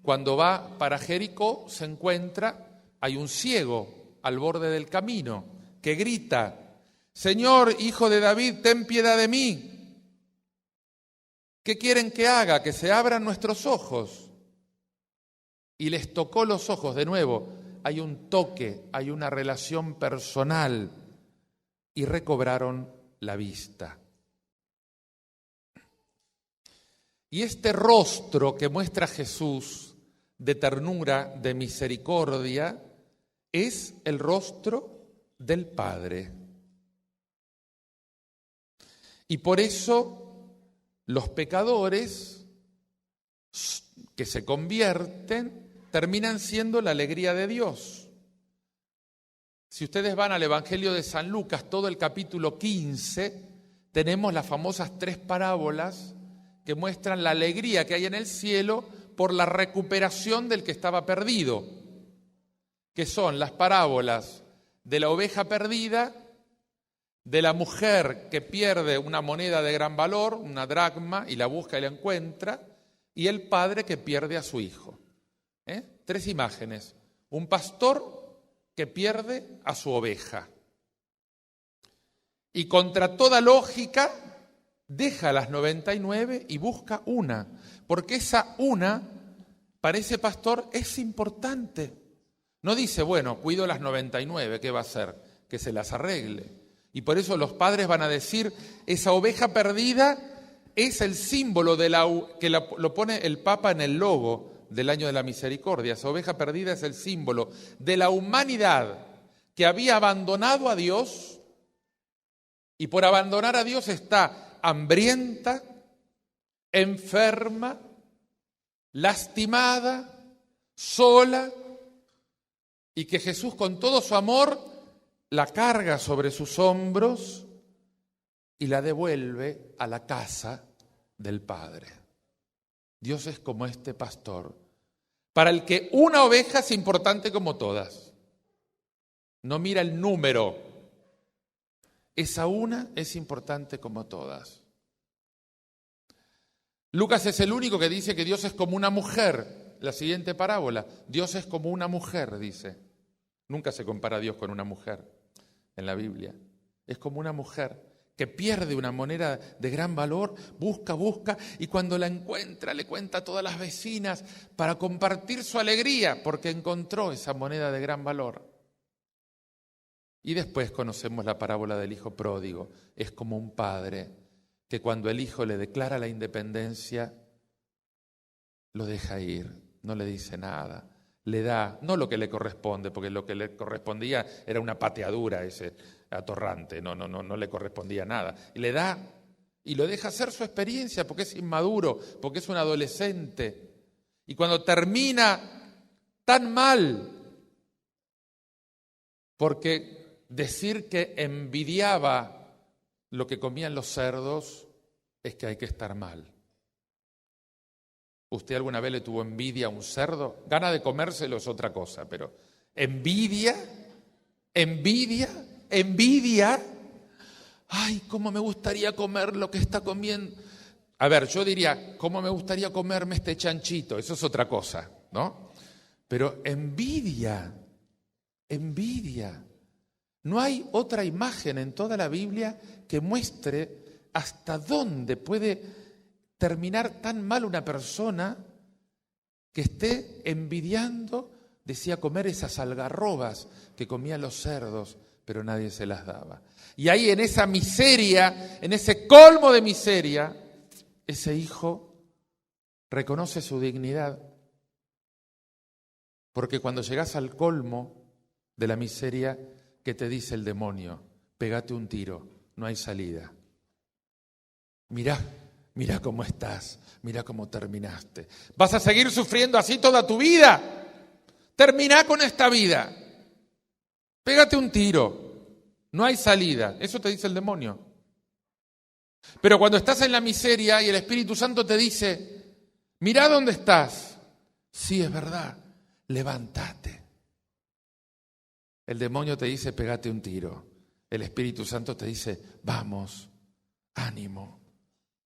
cuando va para Jericó, se encuentra, hay un ciego al borde del camino que grita, Señor, hijo de David, ten piedad de mí. ¿Qué quieren que haga? Que se abran nuestros ojos. Y les tocó los ojos de nuevo. Hay un toque, hay una relación personal y recobraron la vista. Y este rostro que muestra Jesús de ternura, de misericordia, es el rostro del Padre. Y por eso los pecadores que se convierten terminan siendo la alegría de Dios. Si ustedes van al Evangelio de San Lucas, todo el capítulo 15, tenemos las famosas 3 parábolas que muestran la alegría que hay en el cielo por la recuperación del que estaba perdido, que son las parábolas de la oveja perdida, de la mujer que pierde una moneda de gran valor, una dracma, y la busca y la encuentra, y el padre que pierde a su hijo. 3 imágenes. Un pastor que pierde a su oveja. Y contra toda lógica, deja las 99 y busca una, porque esa una, para ese pastor, es importante. No dice, bueno, cuido las 99, ¿qué va a hacer? Que se las arregle. Y por eso los padres van a decir, esa oveja perdida es el símbolo que lo pone el Papa en el logo del Año de la Misericordia. Esa oveja perdida es el símbolo de la humanidad que había abandonado a Dios y por abandonar a Dios está hambrienta, enferma, lastimada, sola, y que Jesús con todo su amor la carga sobre sus hombros y la devuelve a la casa del Padre. Dios es como este pastor, para el que una oveja es importante como todas. No mira el número, esa una es importante como todas. Lucas es el único que dice que Dios es como una mujer. La siguiente parábola, Dios es como una mujer, dice. Nunca se compara a Dios con una mujer en la Biblia. Es como una mujer que pierde una moneda de gran valor, busca, y cuando la encuentra le cuenta a todas las vecinas para compartir su alegría porque encontró esa moneda de gran valor. Y después conocemos la parábola del hijo pródigo. Es como un padre que cuando el hijo le declara la independencia, lo deja ir, no le dice nada. Le da, no lo que le corresponde, porque lo que le correspondía era una pateadura ese atorrante, no le correspondía nada. Y le da y lo deja hacer su experiencia porque es inmaduro, porque es un adolescente. Y cuando termina tan mal, porque decir que envidiaba lo que comían los cerdos es que hay que estar mal. ¿Usted alguna vez le tuvo envidia a un cerdo? Gana de comérselo es otra cosa, pero envidia. Ay, cómo me gustaría comer lo que está comiendo. A ver, yo diría, cómo me gustaría comerme este chanchito, eso es otra cosa, ¿no? Pero envidia. No hay otra imagen en toda la Biblia que muestre hasta dónde puede terminar tan mal una persona que esté envidiando, decía, comer esas algarrobas que comían los cerdos, pero nadie se las daba. Y ahí en esa miseria, en ese colmo de miseria, ese hijo reconoce su dignidad. Porque cuando llegas al colmo de la miseria, ¿qué te dice el demonio? Pégate un tiro, no hay salida. Mirá cómo estás, mirá cómo terminaste. ¿Vas a seguir sufriendo así toda tu vida? Terminá con esta vida. Pégate un tiro, no hay salida. Eso te dice el demonio. Pero cuando estás en la miseria y el Espíritu Santo te dice, mirá dónde estás. Sí, es verdad, levántate. El demonio te dice, pégate un tiro. El Espíritu Santo te dice, vamos, ánimo.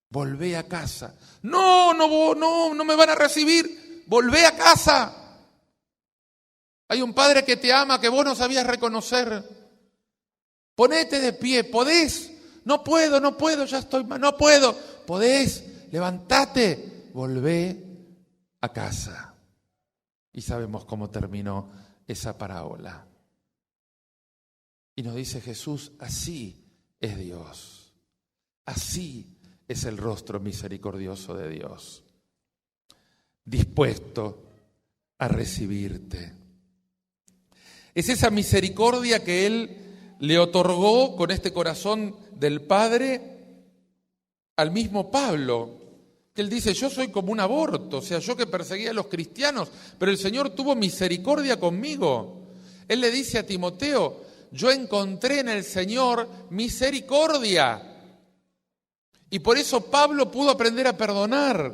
Volvé a casa. No me van a recibir. Volvé a casa. Hay un Padre que te ama, que vos no sabías reconocer. Ponete de pie, ¿podés? No puedo, ya estoy mal, no puedo. ¿Podés? Levántate, volvé a casa. Y sabemos cómo terminó esa parábola. Y nos dice Jesús, así es Dios. Así es el rostro misericordioso de Dios, dispuesto a recibirte. Es esa misericordia que Él le otorgó con este corazón del Padre al mismo Pablo, que él dice, yo soy como un aborto, o sea, yo que perseguía a los cristianos, pero el Señor tuvo misericordia conmigo. Él le dice a Timoteo, yo encontré en el Señor misericordia. Y por eso Pablo pudo aprender a perdonar.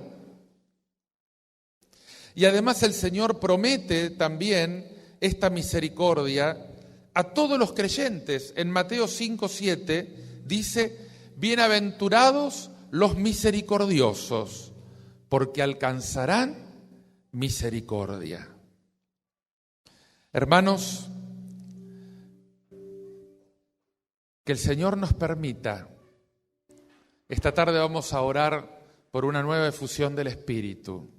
Y además el Señor promete también esta misericordia a todos los creyentes. En Mateo 5:7 dice, bienaventurados los misericordiosos, porque alcanzarán misericordia. Hermanos, que el Señor nos permita. Esta tarde vamos a orar por una nueva efusión del Espíritu.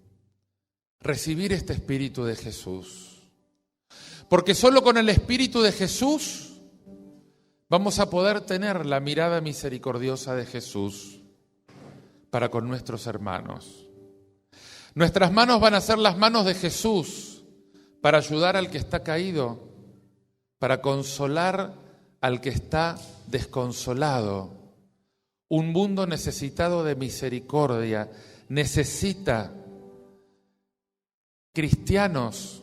Recibir este Espíritu de Jesús. Porque solo con el Espíritu de Jesús vamos a poder tener la mirada misericordiosa de Jesús para con nuestros hermanos. Nuestras manos van a ser las manos de Jesús para ayudar al que está caído, para consolar al que está desconsolado. Un mundo necesitado de misericordia necesita cristianos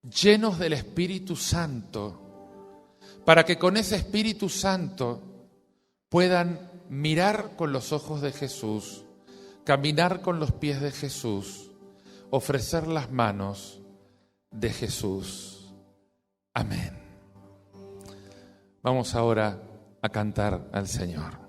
llenos del Espíritu Santo, para que con ese Espíritu Santo puedan mirar con los ojos de Jesús, caminar con los pies de Jesús, ofrecer las manos de Jesús. Amén. Vamos ahora a cantar al Señor.